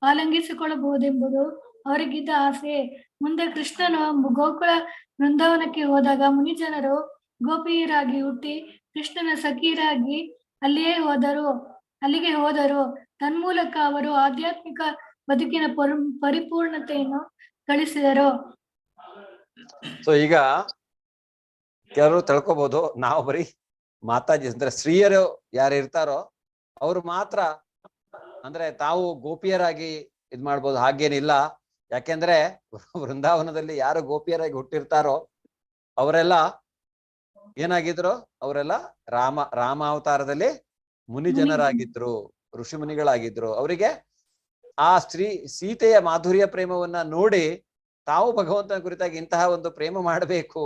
ಆಲಂಗಿಸಿಕೊಳ್ಳಬಹುದೆಂಬುದು ಅವರಿಗಿದ್ದ ಆಸೆ. ಮುಂದೆ ಕೃಷ್ಣನು ಗೋಕುಲ ಬೃಂದಾವನಕ್ಕೆ ಹೋದಾಗ ಮುನಿಜನರು ಗೋಪಿಯರಾಗಿ ಹುಟ್ಟಿ ಕೃಷ್ಣನ ಸಖಿಯರಾಗಿ ಅಲ್ಲಿಗೆ ಹೋದರು. ತನ್ಮೂಲಕ ಅವರು ಆಧ್ಯಾತ್ಮಿಕ ಬದುಕಿನ ಪರಿಪೂರ್ಣತೆಯನ್ನು ಗಳಿಸಿದರು. ಸೊ ಈಗ ಕೆಲವರು ತಿಳ್ಕೊಬಹುದು, ನಾವು ಬರೀ ಮಾತಾಜಿ ಅಂದ್ರೆ ಸ್ತ್ರೀಯರು ಯಾರು ಇರ್ತಾರೋ ಅವ್ರು ಮಾತ್ರ ಅಂದ್ರೆ ತಾವು ಗೋಪಿಯರಾಗಿ ಇದ್ ಮಾಡ್ಬೋದು, ಹಾಗೇನಿಲ್ಲ. ಯಾಕೆಂದ್ರೆ ವೃಂದಾವನದಲ್ಲಿ ಯಾರು ಗೋಪಿಯರಾಗಿ ಹುಟ್ಟಿರ್ತಾರೋ ಅವರೆಲ್ಲ ಏನಾಗಿದ್ರು, ಅವರೆಲ್ಲ ರಾಮಾವತಾರದಲ್ಲಿ ಮುನಿ ಜನರಾಗಿದ್ರು, ಋಷಿ ಮುನಿಗಳಾಗಿದ್ರು. ಅವರಿಗೆ ಆ ಸೀತೆಯ ಮಾಧುರ್ಯ ಪ್ರೇಮವನ್ನ ನೋಡಿ ತಾವು ಭಗವಂತನ ಕುರಿತಾಗಿ ಇಂತಹ ಒಂದು ಪ್ರೇಮ ಮಾಡಬೇಕು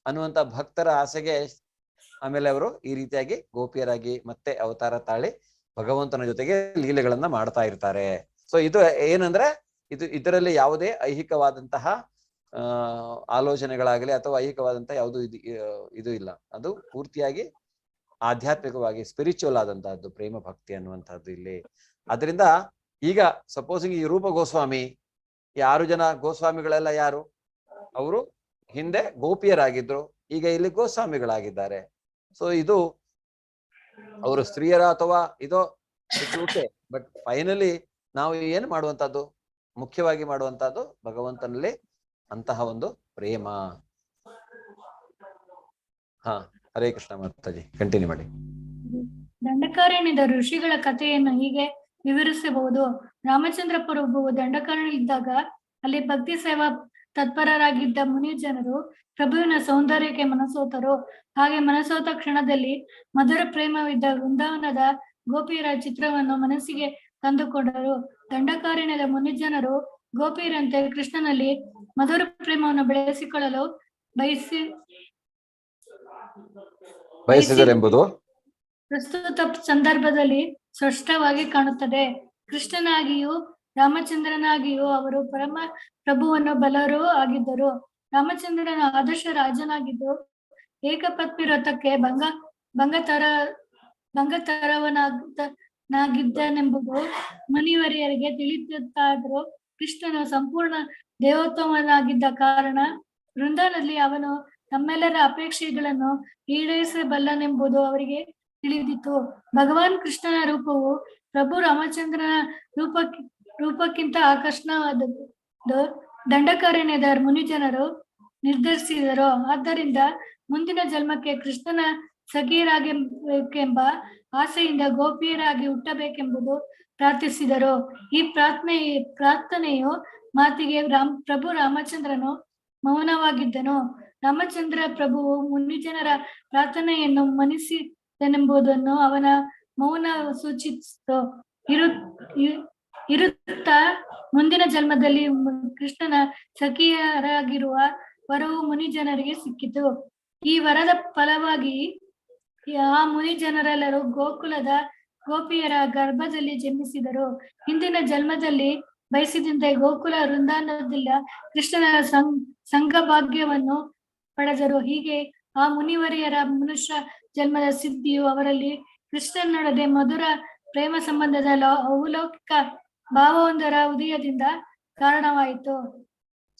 ಅನ್ನುವಂತ ಭಕ್ತರ ಆಸೆಗೆ ಆಮೇಲೆ ಅವರು ಈ ರೀತಿಯಾಗಿ ಗೋಪಿಯರಾಗಿ ಮತ್ತೆ ಅವತಾರ ತಾಳಿ ಭಗವಂತನ ಜೊತೆಗೆ ಲೀಲೆಗಳನ್ನ ಮಾಡ್ತಾ ಇರ್ತಾರೆ. ಸೊ ಇದು ಏನಂದ್ರೆ ಇದರಲ್ಲಿ ಯಾವುದೇ ಐಹಿಕವಾದಂತಹ ಆಲೋಚನೆಗಳಾಗಲಿ ಅಥವಾ ಐಹಿಕವಾದಂತಹ ಯಾವುದು ಇದು ಇಲ್ಲ. ಅದು ಪೂರ್ತಿಯಾಗಿ ಆಧ್ಯಾತ್ಮಿಕವಾಗಿ ಸ್ಪಿರಿಚುವಲ್ ಆದಂತಹದ್ದು ಪ್ರೇಮ ಭಕ್ತಿ ಅನ್ನುವಂಥದ್ದು ಇಲ್ಲಿ. ಅದರಿಂದ ಈಗ ಸಪೋಸಿಂಗ್ ಈ ರೂಪ ಗೋಸ್ವಾಮಿ, ಈ 6 ಜನ ಗೋಸ್ವಾಮಿಗಳೆಲ್ಲ ಯಾರು? ಅವರು ಹಿಂದೆ ಗೋಪಿಯರಾಗಿದ್ರು, ಈಗ ಇಲ್ಲಿ ಗೋಸ್ವಾಮಿಗಳಾಗಿದ್ದಾರೆ. ಸೊ ಇದು ಅವರು ಸ್ತ್ರೀಯರ ಅಥವಾ ಇದೋ ಓಕೆ, ಬಟ್ ಫೈನಲಿ ನಾವು ಏನು ಮಾಡುವಂತದ್ದು, ಮುಖ್ಯವಾಗಿ ಮಾಡುವಂತದ್ದು ಭಗವಂತನಲ್ಲಿ ಅಂತಹ ಒಂದು ಪ್ರೇಮ. ಹಾ, ಹರೇ ಕೃಷ್ಣ ಮಾತಾಜಿ, ಕಂಟಿನ್ಯೂ ಮಾಡಿ. ದಂಡಕಾರಣ್ಯದ ಋಷಿಗಳ ಕಥೆಯನ್ನು ಹೀಗೆ ವಿವರಿಸಬಹುದು. ರಾಮಚಂದ್ರ ಪ್ರಭು ದಂಡಕಾರಣ್ಯಲ್ಲಿದ್ದಾಗ ಅಲ್ಲಿ ಭಕ್ತಿ ಸೇವಾ ತತ್ಪರರಾಗಿದ್ದ ಮುನಿ ಜನರು ಪ್ರಭುವಿನ ಸೌಂದರ್ಯಕ್ಕೆ ಮನಸೋತರು. ಹಾಗೆ ಮನಸೋತ ಕ್ಷಣದಲ್ಲಿ ಮಧುರ ಪ್ರೇಮವಿದ್ದ ವೃಂದಾವನದ ಗೋಪಿಯರ ಚಿತ್ರವನ್ನು ಮನಸ್ಸಿಗೆ ತಂದುಕೊಂಡರು. ದಂಡಕಾರಣ್ಯದ ಮುನಿ ಜನರು ಗೋಪಿಯರಂತೆ ಕೃಷ್ಣನಲ್ಲಿ ಮಧುರ ಪ್ರೇಮವನ್ನು ಬೆಳೆಸಿಕೊಳ್ಳಲು ಬಯಸಿದರೆಂಬುದು ಪ್ರಸ್ತುತ ಸಂದರ್ಭದಲ್ಲಿ ಸ್ಪಷ್ಟವಾಗಿ ಕಾಣುತ್ತದೆ. ಕೃಷ್ಣನಾಗಿಯೂ ರಾಮಚಂದ್ರನಾಗಿಯೂ ಅವರು ಪರಮ ಪ್ರಭುವನ್ನು ಬಲರೂ ಆಗಿದ್ದರು. ರಾಮಚಂದ್ರನ ಆದರ್ಶ ರಾಜನಾಗಿದ್ದು ಏಕಪತ್ನಿ ವ್ರತಕ್ಕೆ ಭಂಗತರವನಾಗಿದ್ದನೆಂಬುದು ಮುನಿವರಿಯರಿಗೆ ತಿಳಿದಿತ್ತಾದರೂ ಕೃಷ್ಣನು ಸಂಪೂರ್ಣ ದೇವೋತ್ತಮನಾಗಿದ್ದ ಕಾರಣ ವೃಂದಾವನದಲ್ಲಿ ಅವನು ತಮ್ಮೆಲ್ಲರ ಅಪೇಕ್ಷೆಗಳನ್ನು ಈಡೇರಿಸಬಲ್ಲನೆಂಬುದು ಅವರಿಗೆ ತಿಳಿದಿತ್ತು. ಭಗವಾನ್ ಕೃಷ್ಣನ ರೂಪವು ಪ್ರಭು ರಾಮಚಂದ್ರನ ರೂಪಕ್ಕಿಂತ ಆಕರ್ಷಣವಾದದ್ದು ದಂಡಕಾರಣ್ಯದ ಮುನಿಜನರು ನಿರ್ಧರಿಸಿದರು. ಆದ್ದರಿಂದ ಮುಂದಿನ ಜನ್ಮಕ್ಕೆ ಕೃಷ್ಣನ ಸಖಿಯರಾಗಬೇಕೆಂಬ ಆಸೆಯಿಂದ ಗೋಪಿಯರಾಗಿ ಹುಟ್ಟಬೇಕೆಂಬುದು ಪ್ರಾರ್ಥಿಸಿದರು. ಈ ಪ್ರಾರ್ಥನೆಯು ಮಾತಿಗೆ ಪ್ರಭು ರಾಮಚಂದ್ರನು ಮೌನವಾಗಿದ್ದನು. ರಾಮಚಂದ್ರ ಪ್ರಭುವು ಮುನಿಜನರ ಪ್ರಾರ್ಥನೆಯನ್ನು ಮನ್ನಿಸಿದನೆಂಬುದನ್ನು ಅವನ ಮೌನ ಸೂಚಿಸಿತು. ಇರುತ್ತಾ ಮುಂದಿನ ಜನ್ಮದಲ್ಲಿ ಕೃಷ್ಣನ ಸಖಿಯರಾಗಿರುವ ವರವು ಮುನಿಜನರಿಗೆ ಸಿಕ್ಕಿತು. ಈ ವರದ ಫಲವಾಗಿ ಆ ಮುನಿಜನರೆಲ್ಲರೂ ಗೋಕುಲದ ಗೋಪಿಯರ ಗರ್ಭದಲ್ಲಿ ಜನ್ಮಿಸಿದರು. ಹಿಂದಿನ ಜನ್ಮದಲ್ಲಿ ಬಯಸಿದಂತೆ ಗೋಕುಲ ವೃಂದಾವನದಿಂದ ಕೃಷ್ಣನ ಸಂಘಭಾಗ್ಯವನ್ನು ಪಡೆದರು. ಹೀಗೆ ಆ ಮುನಿವರಿಯರ ಮನುಷ್ಯ ಜನ್ಮದ ಸಿದ್ಧಿಯು ಅವರಲ್ಲಿ ಕೃಷ್ಣನೊಡನೆ ಮಧುರ ಪ್ರೇಮ ಸಂಬಂಧದ ಅಲೌಕಿಕ ಭಾವವೊಂದರ ಉದಯದಿಂದ ಕಾರಣವಾಯಿತು.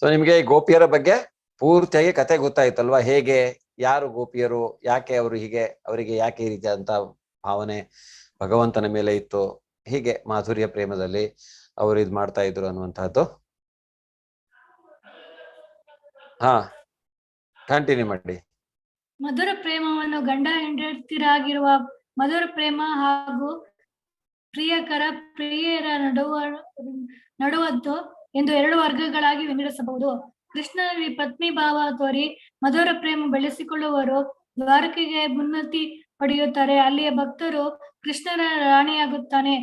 ಸೊ ನಿಮ್ಗೆ ಗೋಪಿಯರ ಬಗ್ಗೆ ಪೂರ್ತಿಯಾಗಿ ಕತೆ ಗೊತ್ತಾಯ್ತಲ್ವಾ? ಹೇಗೆ, ಯಾರು ಗೋಪಿಯರು, ಯಾಕೆ ಅವರು ಹೀಗೆ, ಅವರಿಗೆ ಯಾಕೆ ಈ ರೀತಿಯಾದಂತ ಭಾವನೆ ಭಗವಂತನ ಮೇಲೆ ಇತ್ತು, ಹೀಗೆ ಮಾಧುರ್ಯ ಪ್ರೇಮದಲ್ಲಿ ಅವರು ಇದ್ ಮಾಡ್ತಾ ಇದ್ರು ಅನ್ನುವಂತಹದ್ದು. ಹಾ, ಕಂಟಿನ್ಯೂ ಮಾಡಿ. ಮಧುರ ಪ್ರೇಮವನ್ನು ಗಂಡ ಹೆಂಡತಿರಾಗಿರುವ ಮಧುರ ಪ್ರೇಮ ಹಾಗೂ ಪ್ರಿಯರ ನಡುವದ್ದು ಎಂದು 2 ವರ್ಗಗಳಾಗಿ ವಿಂಗಡಿಸಬಹುದು. ಕೃಷ್ಣನಲ್ಲಿ ಪತ್ನಿ ಭಾವ ತೋರಿ ಮಧುರ ಪ್ರೇಮ ಬೆಳೆಸಿಕೊಳ್ಳುವವರು ದ್ವಾರಕೆಗೆ ಉನ್ನತಿ ಪಡೆಯುತ್ತಾರೆ. ಅಲ್ಲಿಯ ಭಕ್ತರು ಕೃಷ್ಣನ ರಾಣಿಯಾಗುತ್ತಾನೆ.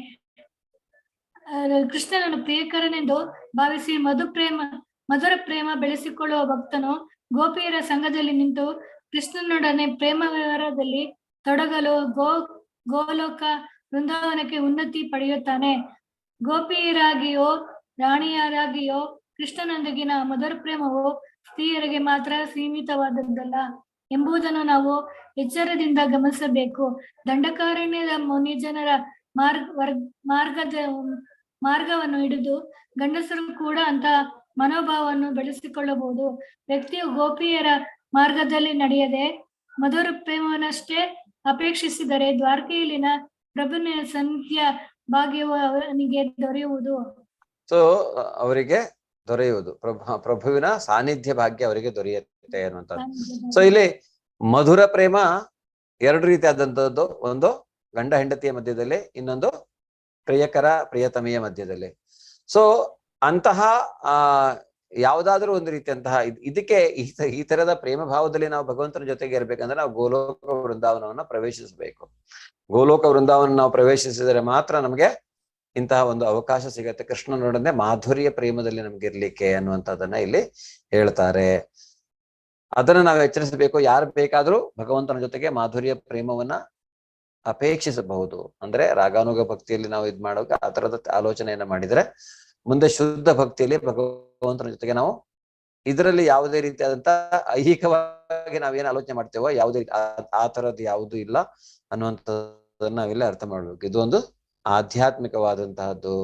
ಕೃಷ್ಣನನ್ನು ಪ್ರಿಯಕರನೆಂದು ಭಾವಿಸಿ ಮಧುರ ಪ್ರೇಮ ಬೆಳೆಸಿಕೊಳ್ಳುವ ಭಕ್ತನು ಗೋಪಿಯರ ಸಂಘದಲ್ಲಿ ನಿಂತು ಕೃಷ್ಣನೊಡನೆ ಪ್ರೇಮ ವ್ಯವಹಾರದಲ್ಲಿ ತೊಡಗಲು ಗೋಲೋಕ ವೃಂದಾವನಕ್ಕೆ ಉನ್ನತಿ ಪಡೆಯುತ್ತಾನೆ. ಗೋಪಿಯರಾಗಿಯೋ ರಾಣಿಯರಾಗಿಯೋ ಕೃಷ್ಣನೊಂದಿಗಿನ ಮಧುರ ಪ್ರೇಮವು ಸ್ತ್ರೀಯರಿಗೆ ಮಾತ್ರ ಸೀಮಿತವಾದದ್ದಲ್ಲ ಎಂಬುದನ್ನು ನಾವು ಎಚ್ಚರದಿಂದ ಗಮನಿಸಬೇಕು. ದಂಡಕಾರಣ್ಯದ ಮುನಿಜನರ ಮಾರ್ಗವನ್ನು ಹಿಡಿದು ಗಂಡಸರು ಕೂಡ ಅಂತ ಮನೋಭಾವವನ್ನು ಬೆಳೆಸಿಕೊಳ್ಳಬಹುದು. ವ್ಯಕ್ತಿಯು ಗೋಪಿಯರ ಮಾರ್ಗದಲ್ಲಿ ನಡೆಯದೆ ಮಧುರ ಪ್ರೇಮವನ್ನಷ್ಟೇ ಅಪೇಕ್ಷಿಸಿದರೆ ದ್ವಾರಕೆಯಲ್ಲಿನ ಪ್ರಭುವಿನ ಸಂಖ್ಯ ಭಾಗ್ಯವು ಅವನಿಗೆ ದೊರೆಯುವುದು. ಸೊ ಅವರಿಗೆ ದೊರೆಯುವುದು ಪ್ರಭುವಿನ ಸಾನ್ನಿಧ್ಯ ಭಾಗ್ಯ ಅವರಿಗೆ ದೊರೆಯುತ್ತೆ ಅನ್ನುವಂಥದ್ದು. ಸೊ ಇಲ್ಲಿ ಮಧುರ ಪ್ರೇಮ 2 ರೀತಿಯಾದಂಥದ್ದು. ಒಂದು ಗಂಡ ಹೆಂಡತಿಯ ಮಧ್ಯದಲ್ಲಿ, ಇನ್ನೊಂದು ಪ್ರಿಯಕರ ಪ್ರಿಯತಮೆಯ ಮಧ್ಯದಲ್ಲಿ. ಸೊ ಅಂತಹ ಯಾವುದಾದ್ರೂ ಒಂದು ರೀತಿಯಂತಹ ಇದಕ್ಕೆ ಈ ತರದ ಪ್ರೇಮ ಭಾವದಲ್ಲಿ ನಾವು ಭಗವಂತನ ಜೊತೆಗೆ ಇರ್ಬೇಕಂದ್ರೆ ನಾವು ಗೋಲೋಕ ವೃಂದಾವನವನ್ನ ಪ್ರವೇಶಿಸಬೇಕು. ಗೋಲೋಕ ವೃಂದಾವನ ನಾವು ಪ್ರವೇಶಿಸಿದರೆ ಮಾತ್ರ ನಮ್ಗೆ ಇಂತಹ ಒಂದು ಅವಕಾಶ ಸಿಗತ್ತೆ ಕೃಷ್ಣನೊಡನೆ ಮಾಧುರ್ಯ ಪ್ರೇಮದಲ್ಲಿ ನಮ್ಗೆ ಇರ್ಲಿಕ್ಕೆ ಅನ್ನುವಂಥದ್ದನ್ನ ಇಲ್ಲಿ ಹೇಳ್ತಾರೆ. ಅದನ್ನ ನಾವು ಎಚ್ಚರಿಸಬೇಕು. ಯಾರು ಬೇಕಾದ್ರೂ ಭಗವಂತನ ಜೊತೆಗೆ ಮಾಧುರ್ಯ ಪ್ರೇಮವನ್ನ ಅಪೇಕ್ಷಿಸಬಹುದು. ಅಂದ್ರೆ ರಾಗಾನುಗ ಭಕ್ತಿಯಲ್ಲಿ ನಾವು ಇದ್ ಮಾಡುವಾಗ ಆ ತರದ ಆಲೋಚನೆಯನ್ನ ಮಾಡಿದ್ರೆ ಮುಂದೆ ಶುದ್ಧ ಭಕ್ತಿಯಲ್ಲಿ ಭಗವಂತನ ಜೊತೆಗೆ ನಾವು ಇದರಲ್ಲಿ ಯಾವುದೇ ರೀತಿಯಾದಂತ ಐಹಿಕವಾಗಿ ನಾವೇನ್ ಆಲೋಚನೆ ಮಾಡ್ತೇವೋ ಯಾವುದೇ ಆ ತರದ್ದು ಯಾವುದು ಇಲ್ಲ ಅನ್ನುವಂಥದ್ದನ್ನ ನಾವೆಲ್ಲ ಅರ್ಥ ಮಾಡ್ಬೇಕು. ಇದು ಒಂದು ಆಧ್ಯಾತ್ಮಿಕವಾದಂತಹದ್ದು.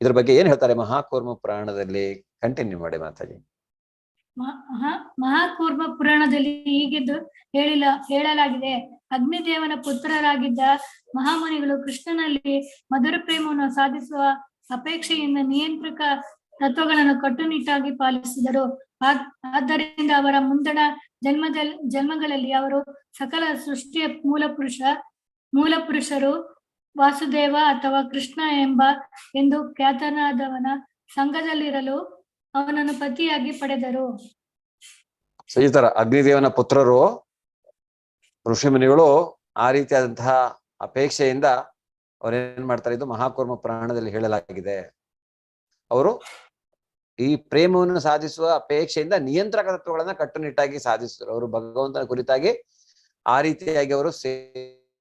ಇದ್ರ ಬಗ್ಗೆ ಏನ್ ಹೇಳ್ತಾರೆ ಮಹಾಕೂರ್ಮ ಪುರಾಣದಲ್ಲಿ? ಕಂಟಿನ್ಯೂ ಮಾಡಿ ಮಾತಾಡಿ. ಮಹಾಕೂರ್ಮ ಪುರಾಣದಲ್ಲಿ ಹೀಗೆಂದು ಹೇಳಲಾಗಿದೆ. ಅಗ್ನಿದೇವನ ಪುತ್ರರಾಗಿದ್ದ ಮಹಾಮುನಿಗಳು ಕೃಷ್ಣನಲ್ಲಿ ಮಧುರ ಪ್ರೇಮವನ್ನು ಸಾಧಿಸುವ ಅಪೇಕ್ಷೆಯಿಂದ ನಿಯಂತ್ರಕ ತತ್ವಗಳನ್ನು ಕಟ್ಟುನಿಟ್ಟಾಗಿ ಪಾಲಿಸಿದರು. ಆದ್ದರಿಂದ ಅವರ ಮುಂದಣ ಜನ್ಮಗಳಲ್ಲಿ ಅವರು ಸಕಲ ಸೃಷ್ಟಿಯ ಮೂಲ ಪುರುಷರು ವಾಸುದೇವ ಅಥವಾ ಕೃಷ್ಣ ಎಂದು ಖ್ಯಾತನಾದವನ ಸಂಘದಲ್ಲಿರಲು ಅವನನ್ನು ಪತಿಯಾಗಿ ಪಡೆದರು. ಈ ತರ ಅಗ್ನಿದೇವನ ಪುತ್ರರು ಋಷಿಮುನಿಗಳು ಆ ರೀತಿಯಾದಂತಹ ಅಪೇಕ್ಷೆಯಿಂದ ಅವ್ರೇನ್ ಮಾಡ್ತಾರೆ, ಇದು ಮಹಾಕೂರ್ಮ ಪುರಾಣದಲ್ಲಿ ಹೇಳಲಾಗಿದೆ. ಅವರು ಈ ಪ್ರೇಮವನ್ನು ಸಾಧಿಸುವ ಅಪೇಕ್ಷೆಯಿಂದ ನಿಯಂತ್ರಕ ತತ್ವಗಳನ್ನ ಕಟ್ಟುನಿಟ್ಟಾಗಿ ಸಾಧಿಸಿದ್ರು. ಅವರು ಭಗವಂತನ ಕುರಿತಾಗಿ ಆ ರೀತಿಯಾಗಿ ಅವರು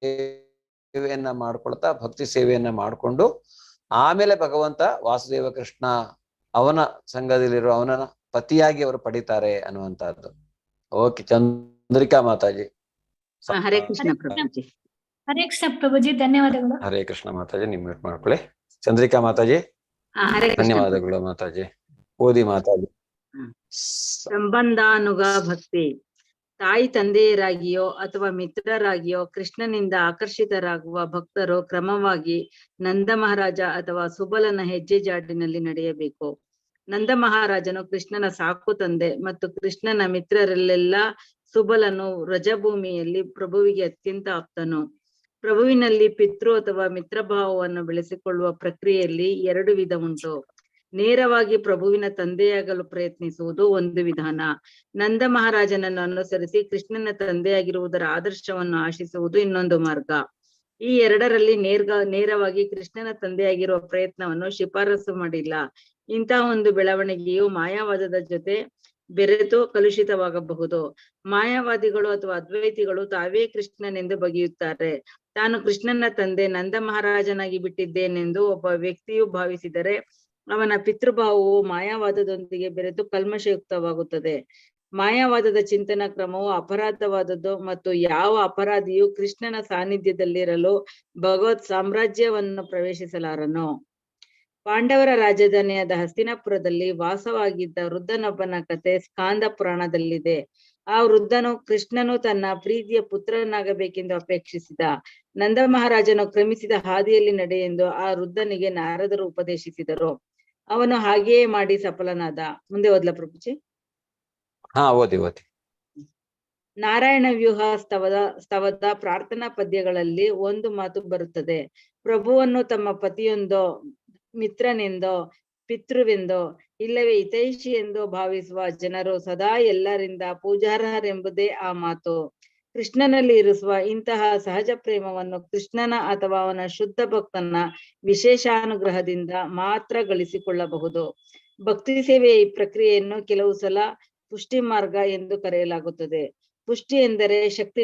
ಸೇವೆಯನ್ನ ಮಾಡ್ಕೊಳ್ತಾ ಭಕ್ತಿ ಸೇವೆಯನ್ನ ಮಾಡಿಕೊಂಡು ಆಮೇಲೆ ಭಗವಂತ ವಾಸುದೇವ ಕೃಷ್ಣ ಅವನ ಸಂಘದಲ್ಲಿರುವ ಅವನ ಪತಿಯಾಗಿ ಅವರು ಪಡಿತಾರೆ ಅನ್ನುವಂತಹದ್ದು. ಓಕೆ, ಚಂದ್ರಿಕಾ ಮಾತಾಜಿ. ಹರೇ ಕೃಷ್ಣ ಪ್ರಭುಜಿ. ಹರೇ ಕೃಷ್ಣ ಪ್ರಭುಜಿ, ಧನ್ಯವಾದಗಳು. ಹರೇ ಕೃಷ್ಣ ಮಾತಾಜಿ, ನೀವು ಮ್ಯೂಟ್ ಮಾಡ್ಕೊಳ್ಳಿ. ಚಂದ್ರಿಕಾ ಮಾತಾಜಿ, ಧನ್ಯವಾದಗಳು ಮಾತಾಜಿ. ಓದಿ ಮಾತಾಜಿ. ಸಂಬಂಧಾನುಗ ಭಕ್ತಿ. ತಾಯಿ ತಂದೆಯರಾಗಿಯೋ ಅಥವಾ ಮಿತ್ರರಾಗಿಯೋ ಕೃಷ್ಣನಿಂದ ಆಕರ್ಷಿತರಾಗುವ ಭಕ್ತರು ಕ್ರಮವಾಗಿ ನಂದ ಮಹಾರಾಜ ಅಥವಾ ಸುಬಲನ ಹೆಜ್ಜೆ ಜಾಡಿನಲ್ಲಿ ನಡೆಯಬೇಕು. ನಂದ ಮಹಾರಾಜನು ಕೃಷ್ಣನ ಸಾಕು ತಂದೆ ಮತ್ತು ಕೃಷ್ಣನ ಮಿತ್ರರಲ್ಲೆಲ್ಲ ಸುಬಲನು ರಜಭೂಮಿಯಲ್ಲಿ ಪ್ರಭುವಿಗೆ ಅತ್ಯಂತ ಆಪ್ತನು. ಪ್ರಭುವಿನಲ್ಲಿ ಪಿತೃ ಅಥವಾ ಮಿತ್ರಭಾವವನ್ನು ಬೆಳೆಸಿಕೊಳ್ಳುವ ಪ್ರಕ್ರಿಯೆಯಲ್ಲಿ 2 ವಿಧ ಉಂಟು. ನೇರವಾಗಿ ಪ್ರಭುವಿನ ತಂದೆಯಾಗಲು ಪ್ರಯತ್ನಿಸುವುದು ಒಂದು ವಿಧಾನ. ನಂದ ಮಹಾರಾಜನನ್ನು ಅನುಸರಿಸಿ ಕೃಷ್ಣನ ತಂದೆಯಾಗಿರುವುದರ ಆದರ್ಶವನ್ನು ಆಶಿಸುವುದು ಇನ್ನೊಂದು ಮಾರ್ಗ. ಈ 2ರಲ್ಲಿ ನೇರವಾಗಿ ಕೃಷ್ಣನ ತಂದೆಯಾಗಿರುವ ಪ್ರಯತ್ನವನ್ನು ಶಿಫಾರಸು ಮಾಡಿಲ್ಲ. ಇಂತಹ ಒಂದು ಬೆಳವಣಿಗೆಯು ಮಾಯಾವಾದದ ಜೊತೆ ಬೆರೆತು ಕಲುಷಿತವಾಗಬಹುದು. ಮಾಯಾವಾದಿಗಳು ಅಥವಾ ಅದ್ವೈತಿಗಳು ತಾವೇ ಕೃಷ್ಣನೆಂದು ಬಗೆಯುತ್ತಾರೆ. ತಾನು ಕೃಷ್ಣನ ತಂದೆ ನಂದ ಮಹಾರಾಜನಾಗಿ ಬಿಟ್ಟಿದ್ದೇನೆಂದು ಒಬ್ಬ ವ್ಯಕ್ತಿಯು ಭಾವಿಸಿದರೆ ಅವನ ಪಿತೃಭಾವವು ಮಾಯಾವಾದದೊಂದಿಗೆ ಬೆರೆತು ಕಲ್ಮಶಯುಕ್ತವಾಗುತ್ತದೆ. ಮಾಯಾವಾದದ ಚಿಂತನ ಕ್ರಮವು ಅಪರಾಧವಾದದ್ದು ಮತ್ತು ಯಾವ ಅಪರಾಧಿಯು ಕೃಷ್ಣನ ಸಾನ್ನಿಧ್ಯದಲ್ಲಿರಲು ಭಗವತ್ ಸಾಮ್ರಾಜ್ಯವನ್ನು ಪ್ರವೇಶಿಸಲಾರನು. ಪಾಂಡವರ ರಾಜಧಾನಿಯಾದ ಹಸ್ತಿನಾಪುರದಲ್ಲಿ ವಾಸವಾಗಿದ್ದ ವೃದ್ಧನೊಬ್ಬನ ಕಥೆ ಸ್ಕಾಂದ ಪುರಾಣದಲ್ಲಿದೆ. ಆ ವೃದ್ಧನು ಕೃಷ್ಣನು ತನ್ನ ಪ್ರೀತಿಯ ಪುತ್ರನಾಗಬೇಕೆಂದು ಅಪೇಕ್ಷಿಸಿದ. ನಂದ ಮಹಾರಾಜನು ಕ್ರಮಿಸಿದ ಹಾದಿಯಲ್ಲಿ ನಡೆಯೆಂದು ಆ ವೃದ್ಧನಿಗೆ ನಾರದರು ಉಪದೇಶಿಸಿದರು. ಅವನು ಹಾಗೆಯೇ ಮಾಡಿ ಸಫಲನಾದ. ಮುಂದೆ ಓದ್ಲಾ ಪ್ರಭುಜಿ? ಓದಿ. ನಾರಾಯಣ ವ್ಯೂಹ ಸ್ತವದ ಪ್ರಾರ್ಥನಾ ಪದ್ಯಗಳಲ್ಲಿ ಒಂದು ಮಾತು ಬರುತ್ತದೆ. ಪ್ರಭುವನ್ನು ತಮ್ಮ ಪತಿಯೊಂದೋ ಮಿತ್ರನೆಂದೋ ಪಿತೃವೆಂದೋ ಇಲ್ಲವೇ ಹಿತೈಷಿ ಎಂದೋ ಭಾವಿಸುವ ಜನರು ಸದಾ ಎಲ್ಲರಿಂದ ಪೂಜಾರ್ಹರೆಂಬುದೇ ಆ ಮಾತು. ಕೃಷ್ಣನಲ್ಲಿ ಇರಿಸುವ ಇಂತಹ ಸಹಜ ಪ್ರೇಮವನ್ನು ಕೃಷ್ಣನ ಅಥವಾ ಅವನ ಶುದ್ಧ ಭಕ್ತನ ವಿಶೇಷಾನುಗ್ರಹದಿಂದ ಮಾತ್ರ ಗಳಿಸಿಕೊಳ್ಳಬಹುದು. ಭಕ್ತಿ ಸೇವೆಯ ಈ ಪ್ರಕ್ರಿಯೆಯನ್ನು ಕೆಲವು ಸಲ ಪುಷ್ಟಿ ಮಾರ್ಗ ಎಂದು ಕರೆಯಲಾಗುತ್ತದೆ. ಪುಷ್ಟಿ ಎಂದರೆ ಶಕ್ತಿ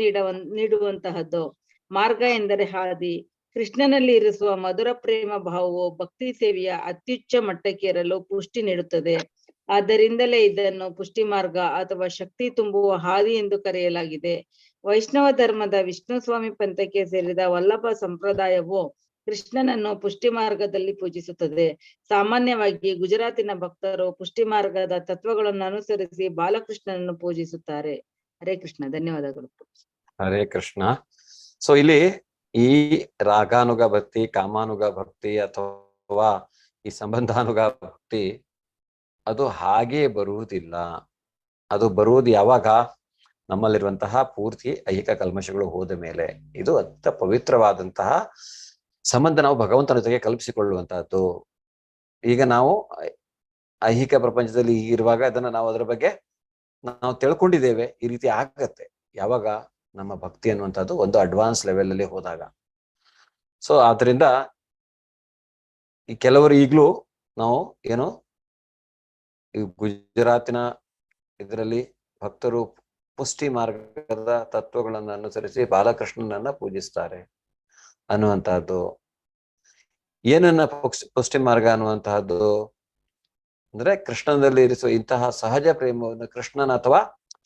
ನೀಡುವಂತಹದ್ದು. ಮಾರ್ಗ ಎಂದರೆ ಹಾದಿ. ಕೃಷ್ಣನಲ್ಲಿ ಇರಿಸುವ ಮಧುರ ಪ್ರೇಮ ಭಾವವು ಭಕ್ತಿ ಸೇವೆಯ ಅತ್ಯುಚ್ಚ ಮಟ್ಟಕ್ಕೇರಲು ಪುಷ್ಟಿ ನೀಡುತ್ತದೆ. ಆದ್ದರಿಂದಲೇ ಇದನ್ನು ಪುಷ್ಟಿ ಮಾರ್ಗ ಅಥವಾ ಶಕ್ತಿ ತುಂಬುವ ಹಾದಿ ಎಂದು ಕರೆಯಲಾಗಿದೆ. ವೈಷ್ಣವ ಧರ್ಮದ ವಿಷ್ಣು ಸ್ವಾಮಿ ಪಂಥಕ್ಕೆ ಸೇರಿದ ವಲ್ಲಭ ಸಂಪ್ರದಾಯವು ಕೃಷ್ಣನನ್ನು ಪುಷ್ಟಿ ಮಾರ್ಗದಲ್ಲಿ ಪೂಜಿಸುತ್ತದೆ. ಸಾಮಾನ್ಯವಾಗಿ ಗುಜರಾತಿನ ಭಕ್ತರು ಪುಷ್ಟಿ ಮಾರ್ಗದ ತತ್ವಗಳನ್ನು ಅನುಸರಿಸಿ ಬಾಲಕೃಷ್ಣನನ್ನು ಪೂಜಿಸುತ್ತಾರೆ. ಹರೇ ಕೃಷ್ಣ, ಧನ್ಯವಾದಗಳು. ಹರೇ ಕೃಷ್ಣ. ಸೊ ಇಲ್ಲಿ ಈ ರಾಗಾನುಗ ಭಕ್ತಿ, ಕಾಮಾನುಗ ಭಕ್ತಿ ಅಥವಾ ಈ ಸಂಬಂಧಾನುಗ ಭಕ್ತಿ ಅದು ಹಾಗೆ ಬರುವುದಿಲ್ಲ. ಅದು ಬರುವುದು ಯಾವಾಗ? ನಮ್ಮಲ್ಲಿರುವಂತಹ ಪೂರ್ತಿ ಐಹಿಕ ಕಲ್ಮಶಗಳು ಹೋದ ಮೇಲೆ. ಇದು ಅತ್ಯಂತ ಪವಿತ್ರವಾದಂತಹ ಸಂಬಂಧ ನಾವು ಭಗವಂತನ ಜೊತೆಗೆ ಕಲ್ಪಿಸಿಕೊಳ್ಳುವಂತಹದ್ದು. ಈಗ ನಾವು ಐಹಿಕ ಪ್ರಪಂಚದಲ್ಲಿ ಇರುವಾಗ ಅದನ್ನ ನಾವು ಅದರ ಬಗ್ಗೆ ನಾವು ತಿಳ್ಕೊಂಡಿದ್ದೇವೆ. ಈ ರೀತಿ ಆಗತ್ತೆ ಯಾವಾಗ ನಮ್ಮ ಭಕ್ತಿ ಅನ್ನುವಂಥದ್ದು ಒಂದು ಅಡ್ವಾನ್ಸ್ ಲೆವೆಲ್ ಅಲ್ಲಿ ಹೋದಾಗ. ಸೊ ಆದ್ರಿಂದ ಈ ಕೆಲವರು ಈಗ್ಲೂ ನಾವು ಏನು ಈ ಗುಜರಾತಿನ ಇದರಲ್ಲಿ ಭಕ್ತರು ಪುಷ್ಟಿ ಮಾರ್ಗದ ತತ್ವಗಳನ್ನು ಅನುಸರಿಸಿ ಬಾಲಕೃಷ್ಣನನ್ನ ಪೂಜಿಸ್ತಾರೆ ಅನ್ನುವಂತಹದ್ದು. ಏನನ್ನ ಪುಷ್ಟಿ ಮಾರ್ಗ ಅನ್ನುವಂತಹದ್ದು ಅಂದ್ರೆ ಕೃಷ್ಣನಲ್ಲಿ ಇರಿಸುವ ಇಂತಹ ಸಹಜ ಪ್ರೇಮವನ್ನು ಕೃಷ್ಣನ ಅಥವಾ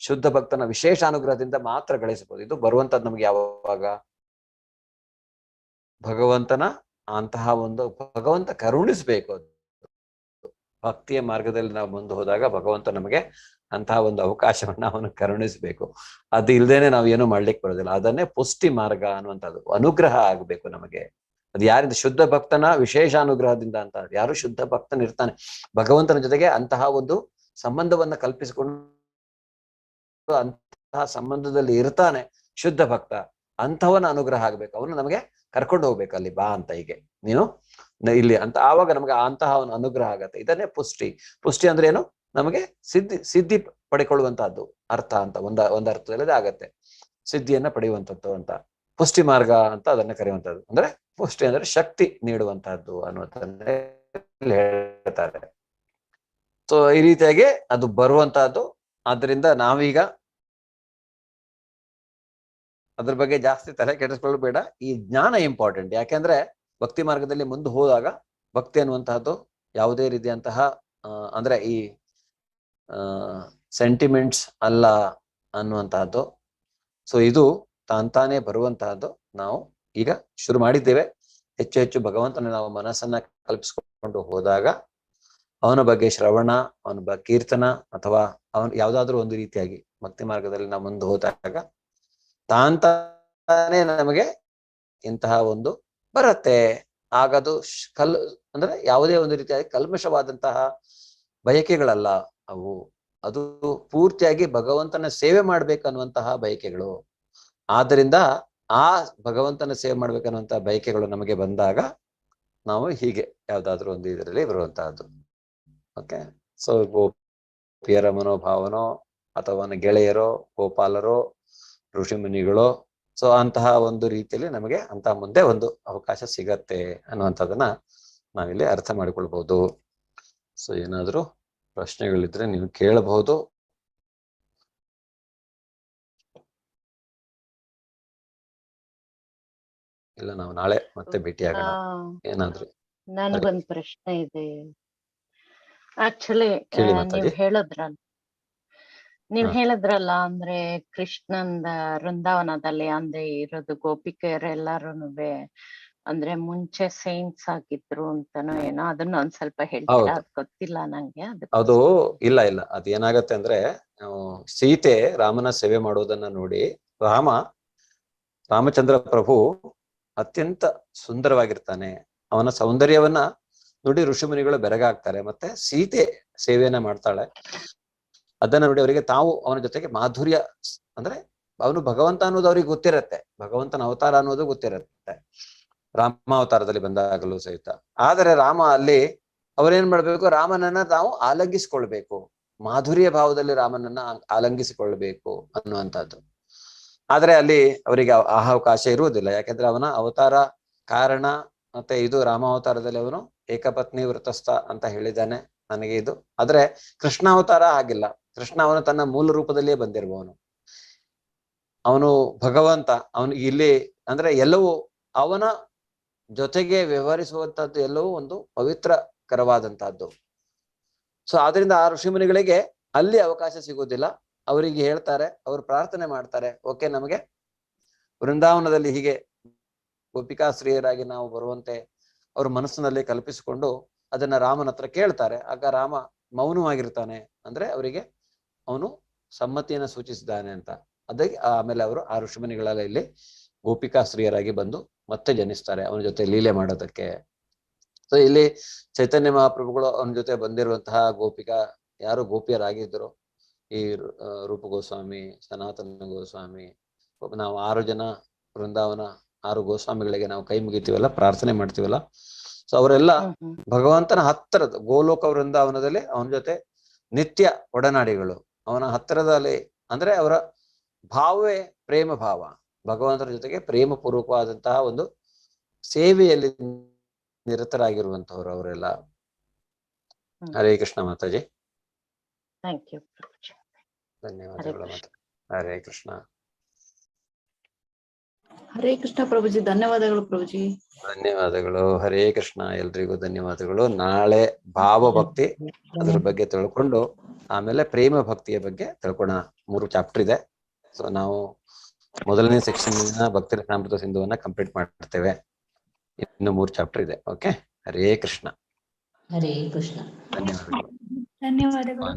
ಶುದ್ಧ ಭಕ್ತನ ವಿಶೇಷ ಅನುಗ್ರಹದಿಂದ ಮಾತ್ರ ಗಳಿಸಬಹುದು. ಇದು ಬರುವಂತದ್ದು ನಮ್ಗೆ ಯಾವಾಗ ಭಗವಂತನ ಅಂತಹ ಒಂದು ಭಗವಂತ ಕರುಣಿಸ್ಬೇಕು. ಭಕ್ತಿಯ ಮಾರ್ಗದಲ್ಲಿ ನಾವು ಮುಂದೆ ಹೋದಾಗ ಭಗವಂತ ನಮಗೆ ಅಂತಹ ಒಂದು ಅವಕಾಶವನ್ನ ಅವನು ಕರುಣಿಸ್ಬೇಕು. ಅದು ಇಲ್ದೇನೆ ನಾವು ಏನು ಮಾಡ್ಲಿಕ್ಕೆ ಬರೋದಿಲ್ಲ. ಅದನ್ನೇ ಪುಷ್ಟಿ ಮಾರ್ಗ ಅನ್ನುವಂಥದ್ದು. ಅನುಗ್ರಹ ಆಗ್ಬೇಕು ನಮಗೆ. ಅದು ಯಾರಿಂದ? ಶುದ್ಧ ಭಕ್ತನ ವಿಶೇಷ ಅನುಗ್ರಹದಿಂದ ಅಂತ. ಯಾರು ಶುದ್ಧ ಭಕ್ತನ ಇರ್ತಾನೆ ಭಗವಂತನ ಜೊತೆಗೆ ಅಂತಹ ಒಂದು ಸಂಬಂಧವನ್ನ ಕಲ್ಪಿಸಿಕೊಂಡು ಅಂತಹ ಸಂಬಂಧದಲ್ಲಿ ಇರ್ತಾನೆ ಶುದ್ಧ ಭಕ್ತ, ಅಂಥವನ ಅನುಗ್ರಹ ಆಗ್ಬೇಕು. ಅವನು ನಮಗೆ ಕರ್ಕೊಂಡು ಹೋಗ್ಬೇಕು, ಅಲ್ಲಿ ಬಾ ಅಂತ, ಹೀಗೆ ನೀನು ಇಲ್ಲಿ ಅಂತ. ಆವಾಗ ನಮಗೆ ಅಂತಹ ಒಂದು ಅನುಗ್ರಹ ಆಗತ್ತೆ. ಇದನ್ನೇ ಪುಷ್ಟಿ. ಪುಷ್ಟಿ ಅಂದ್ರೆ ಏನು? ನಮಗೆ ಸಿದ್ಧಿ ಪಡೆಕೊಳ್ಳುವಂತಹದ್ದು ಅರ್ಥ ಅಂತ ಒಂದು ಅರ್ಥದಲ್ಲಿ ಆಗತ್ತೆ. ಸಿದ್ಧಿಯನ್ನ ಪಡೆಯುವಂಥದ್ದು ಅಂತ ಪುಷ್ಟಿ ಮಾರ್ಗ ಅಂತ ಅದನ್ನ ಕರೆಯುವಂಥದ್ದು. ಅಂದ್ರೆ ಪುಷ್ಟಿ ಅಂದ್ರೆ ಶಕ್ತಿ ನೀಡುವಂತಹದ್ದು ಅನ್ನುವಂಥದ್ದೇ ಹೇಳ್ತಾರೆ. ಸೊ ಈ ರೀತಿಯಾಗಿ ಅದು ಬರುವಂತಹದ್ದು. ಆದ್ರಿಂದ ನಾವೀಗ ಅದ್ರ ಬಗ್ಗೆ ಜಾಸ್ತಿ ತಲೆ ಕೆಡಿಸ್ಕೊಳ್ಬೇಡ. ಈ ಜ್ಞಾನ ಇಂಪಾರ್ಟೆಂಟ್. ಯಾಕೆಂದ್ರೆ ಭಕ್ತಿ ಮಾರ್ಗದಲ್ಲಿ ಮುಂದೆ ಹೋದಾಗ ಭಕ್ತಿ ಅನ್ನುವಂತಹದ್ದು ಯಾವುದೇ ರೀತಿಯಂತಹ ಅಂದ್ರೆ ಈ ಸೆಂಟಿಮೆಂಟ್ಸ್ ಅಲ್ಲ ಅನ್ನುವಂತಹದ್ದು. ಸೊ ಇದು ತಾನೇ ಬರುವಂತಹದ್ದು. ನಾವು ಈಗ ಶುರು ಮಾಡಿದ್ದೇವೆ. ಹೆಚ್ಚು ಹೆಚ್ಚು ಭಗವಂತನ ನಾವು ಮನಸ್ಸನ್ನ ಕಲ್ಪಿಸ್ಕೊಂಡು ಹೋದಾಗ ಅವನ ಬಗ್ಗೆ ಶ್ರವಣ, ಅವನ ಬಗ್ಗೆ ಕೀರ್ತನ, ಅಥವಾ ಅವನ್ ಯಾವ್ದಾದ್ರು ಒಂದು ರೀತಿಯಾಗಿ ಭಕ್ತಿ ಮಾರ್ಗದಲ್ಲಿ ನಾವು ಮುಂದೆ ಹೋದಾಗ ತಾನೇ ನಮಗೆ ಇಂತಹ ಒಂದು ಬರುತ್ತೆ. ಆಗದು ಅಂದ್ರೆ ಯಾವುದೇ ಒಂದು ರೀತಿಯಾಗಿ ಕಲ್ಮಶವಾದಂತಹ ಬಯಕೆಗಳಲ್ಲ ಅವು. ಅದು ಪೂರ್ತಿಯಾಗಿ ಭಗವಂತನ ಸೇವೆ ಮಾಡ್ಬೇಕನ್ನುವಂತಹ ಬಯಕೆಗಳು. ಆದ್ದರಿಂದ ಆ ಭಗವಂತನ ಸೇವೆ ಮಾಡ್ಬೇಕನ್ನುವಂತಹ ಬಯಕೆಗಳು ನಮಗೆ ಬಂದಾಗ ನಾವು ಹೀಗೆ ಯಾವ್ದಾದ್ರು ಒಂದು ಇದರಲ್ಲಿ ಬರುವಂತಹದ್ದು. ಓಕೆ. ಸೊ ಗೋಪಿಯರ ಮನೋಭಾವನೋ ಅಥವಾ ಗೆಳೆಯರೋ, ಗೋಪಾಲರೋ, ಋಷಿ ಮುನಿಗಳು, ಸೊ ಅಂತಹ ಒಂದು ರೀತಿಯಲ್ಲಿ ನಮಗೆ ಅಂತ ಮುಂದೆ ಒಂದು ಅವಕಾಶ ಸಿಗತ್ತೆ ಅನ್ನುವಂಥದ್ದನ್ನ ನಾವಿಲ್ಲಿ ಅರ್ಥ ಮಾಡಿಕೊಳ್ಬಹುದು. ಸೊ ಏನಾದ್ರು ಪ್ರಶ್ನೆಗಳಿದ್ರೆ ನೀವು ಕೇಳಬಹುದು. ಇಲ್ಲ ನಾವು ನಾಳೆ ಮತ್ತೆ ಭೇಟಿ ಆಗೋಣ. ಏನಾದ್ರು ನನಗೊಂದು ಪ್ರಶ್ನೆ ಇದೆ. ಆಕ್ಚುಲಿ ಕೇಳಿ ಮಾತಾಡಿ. ನೀವ್ ಹೇಳಿದ್ರಲ್ಲ ಅಂದ್ರೆ ಕೃಷ್ಣಂದ ವೃಂದಾವನದಲ್ಲಿ ಅಂದ್ರೆ ಇರೋದು ಗೋಪಿಕೆಯರೆಲ್ಲಾರುನುವೆ ಅಂದ್ರೆ ಮುಂಚೆ ಸೈನ್ಸ್ ಆಗಿದ್ರು ಅಂತನೋ ಏನೋ, ಅದನ್ನ ಒಂದ್ ಸ್ವಲ್ಪ ಹೇಳ್ತೀರಾ? ಅದ್ ಗೊತ್ತಿಲ್ಲ ನಂಗೆ. ಅದು ಇಲ್ಲ ಅದೇನಾಗತ್ತೆ ಅಂದ್ರೆ ಸೀತೆ ರಾಮನ ಸೇವೆ ಮಾಡೋದನ್ನ ನೋಡಿ ರಾಮಚಂದ್ರ ಪ್ರಭು ಅತ್ಯಂತ ಸುಂದರವಾಗಿರ್ತಾನೆ. ಅವನ ಸೌಂದರ್ಯವನ್ನ ನೋಡಿ ಋಷಿಮುನಿಗಳು ಬೆರಗಾಗ್ತಾರೆ. ಮತ್ತೆ ಸೀತೆ ಸೇವೆಯನ್ನ ಮಾಡ್ತಾಳೆ. ಅದನ್ನ ನೋಡಿ ಅವರಿಗೆ ತಾವು ಅವನ ಜೊತೆಗೆ ಮಾಧುರ್ಯ ಅಂದ್ರೆ ಅವನು ಭಗವಂತ ಅನ್ನೋದು ಅವ್ರಿಗೆ ಗೊತ್ತಿರತ್ತೆ. ಭಗವಂತನ ಅವತಾರ ಅನ್ನೋದು ಗೊತ್ತಿರತ್ತೆ ರಾಮಾವತಾರದಲ್ಲಿ ಬಂದಾಗಲೂ ಸಹಿತ. ಆದರೆ ರಾಮ ಅಲ್ಲಿ ಅವರೇನ್ ಮಾಡ್ಬೇಕು? ರಾಮನನ್ನ ನಾವು ಆಲಂಗಿಸಿಕೊಳ್ಬೇಕು, ಮಾಧುರ್ಯ ಭಾವದಲ್ಲಿ ರಾಮನನ್ನ ಆಲಂಗಿಸಿಕೊಳ್ಬೇಕು ಅನ್ನುವಂಥದ್ದು. ಆದ್ರೆ ಅಲ್ಲಿ ಅವರಿಗೆ ಅವಕಾಶ ಇರುವುದಿಲ್ಲ. ಯಾಕೆಂದ್ರೆ ಅವನ ಅವತಾರ ಕಾರಣ ಮತ್ತೆ ಇದು ರಾಮಾವತಾರದಲ್ಲಿ ಅವನು ಏಕಪತ್ನಿ ವ್ರತಸ್ಥ ಅಂತ ಹೇಳಿದ್ದಾನೆ ನನಗೆ ಇದು. ಆದ್ರೆ ಕೃಷ್ಣ ಅವತಾರ ಆಗಿಲ್ಲ. ಕೃಷ್ಣ ಅವನು ತನ್ನ ಮೂಲ ರೂಪದಲ್ಲಿಯೇ ಬಂದಿರುವವನು. ಅವನು ಭಗವಂತ. ಅವನು ಇಲ್ಲಿ ಅಂದ್ರೆ ಎಲ್ಲವೂ ಅವನ ಜೊತೆಗೆ ವ್ಯವಹರಿಸುವಂತಹದ್ದು ಎಲ್ಲವೂ ಒಂದು ಪವಿತ್ರಕರವಾದಂತಹದ್ದು. ಸೊ ಆದ್ರಿಂದ ಆ ಋಷಿಮುನಿಗಳಿಗೆ ಅಲ್ಲಿ ಅವಕಾಶ ಸಿಗುವುದಿಲ್ಲ. ಅವರಿಗೆ ಹೇಳ್ತಾರೆ, ಅವರು ಪ್ರಾರ್ಥನೆ ಮಾಡ್ತಾರೆ, ಓಕೆ ನಮಗೆ ವೃಂದಾವನದಲ್ಲಿ ಹೀಗೆ ಗೋಪಿಕಾಶ್ರೀಯರಾಗಿ ನಾವು ಬರುವಂತೆ ಅವ್ರ ಮನಸ್ಸಿನಲ್ಲಿ ಕಲ್ಪಿಸಿಕೊಂಡು ಅದನ್ನ ರಾಮನ ಹತ್ರ ಕೇಳ್ತಾರೆ. ಆಗ ರಾಮ ಮೌನವಾಗಿರ್ತಾನೆ. ಅಂದ್ರೆ ಅವರಿಗೆ ಅವನು ಸಮ್ಮತಿಯನ್ನ ಸೂಚಿಸಿದ್ದಾನೆ ಅಂತ. ಅದಕ್ಕೆ ಆಮೇಲೆ ಅವರು ಆ ಋಷಿಮುನಿಗಳೆಲ್ಲ ಇಲ್ಲಿ ಗೋಪಿಕಾಶ್ರೀಯರಾಗಿ ಬಂದು ಮತ್ತೆ ಜನಿಸ್ತಾರೆ ಅವನ ಜೊತೆ ಲೀಲೆ ಮಾಡೋದಕ್ಕೆ. ಸೊ ಇಲ್ಲಿ ಚೈತನ್ಯ ಮಹಾಪ್ರಭುಗಳು ಅವನ ಜೊತೆ ಬಂದಿರುವಂತಹ ಯಾರು ಗೋಪಿಯರಾಗಿದ್ರು, ಈ ರೂಪ ಗೋಸ್ವಾಮಿ, ಸನಾತನ ಗೋಸ್ವಾಮಿ, ನಾವು 6 ಜನ ವೃಂದಾವನ 6 ಗೋಸ್ವಾಮಿಗಳಿಗೆ ನಾವು ಕೈ ಮುಗಿತೀವಲ್ಲ, ಪ್ರಾರ್ಥನೆ ಮಾಡ್ತೀವಲ್ಲ, ಸೊ ಅವರೆಲ್ಲ ಭಗವಂತನ ಹತ್ತಿರದ ಗೋಲೋಕ ವೃಂದಾವನದಲ್ಲಿ ಅವನ ಜೊತೆ ನಿತ್ಯ ಒಡನಾಡಿಗಳು. ಅವನ ಹತ್ತಿರದಲ್ಲಿ ಅಂದ್ರೆ ಅವರ ಭಾವವೇ ಪ್ರೇಮ ಭಾವ, ಭಗವಂತನ ಜೊತೆಗೆ ಪ್ರೇಮ ಪೂರ್ವಕವಾದಂತಹ ಒಂದು ಸೇವೆಯಲ್ಲಿ ನಿರತರಾಗಿರುವಂತವ್ರು ಅವರೆಲ್ಲ. ಹರೇ ಕೃಷ್ಣ ಮಾತಾಜಿ. Thank you. ಧನ್ಯವಾದಗಳು ಮಾತಾ. ಹರೇ ಕೃಷ್ಣ. ಹರೇ ಕೃಷ್ಣ ಪ್ರಭುಜಿ, ಧನ್ಯವಾದಗಳು ಪ್ರಭುಜಿ. ಧನ್ಯವಾದಗಳು. ಹರೇ ಕೃಷ್ಣ. ಎಲ್ರಿಗೂ ಧನ್ಯವಾದಗಳು. ನಾಳೆ ಭಾವಭಕ್ತಿ ಅದ್ರ ಬಗ್ಗೆ ತಿಳ್ಕೊಂಡು ಆಮೇಲೆ ಪ್ರೇಮ ಭಕ್ತಿಯ ಬಗ್ಗೆ ತಿಳ್ಕೊಳ್ಳೋಣ. 3 ಚಾಪ್ಟರ್ ಇದೆ. ಸೊ ನಾವು ಮೊದಲನೇ ಸೆಕ್ಷನ್ ಭಕ್ತಿ ರಸಾಮೃತ ಸಿಂಧುವನ್ನ ಕಂಪ್ಲೀಟ್ ಮಾಡ್ತೇವೆ. ಇನ್ನು 3 ಚಾಪ್ಟರ್ ಇದೆ. ಓಕೆ. ಹರೇ ಕೃಷ್ಣ. ಹರೇ ಕೃಷ್ಣ. ಧನ್ಯವಾದಗಳು. ಧನ್ಯವಾದಗಳು.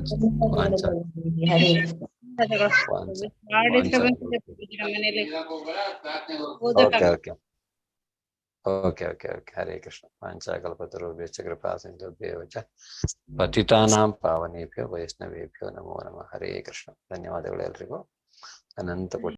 ಓಕೆ. ಹರೇ ಕೃಷ್ಣ. ವಾಂಛಾಕಲ್ಪತರುಭ್ಯಶ್ಚ ಕೃಪಾ ಸಿಂಧುಭ್ಯೋ ಚ ಪತಿತಾನಾಂ ಪಾವನೇಭ್ಯೋ ವೈಷ್ಣವೇಭ್ಯೋ ನಮೋ ನಮಃ. ಹರೇ ಕೃಷ್ಣ. ಧನ್ಯವಾದಗಳು ಎಲ್ರಿಗೂ. ಅನಂತ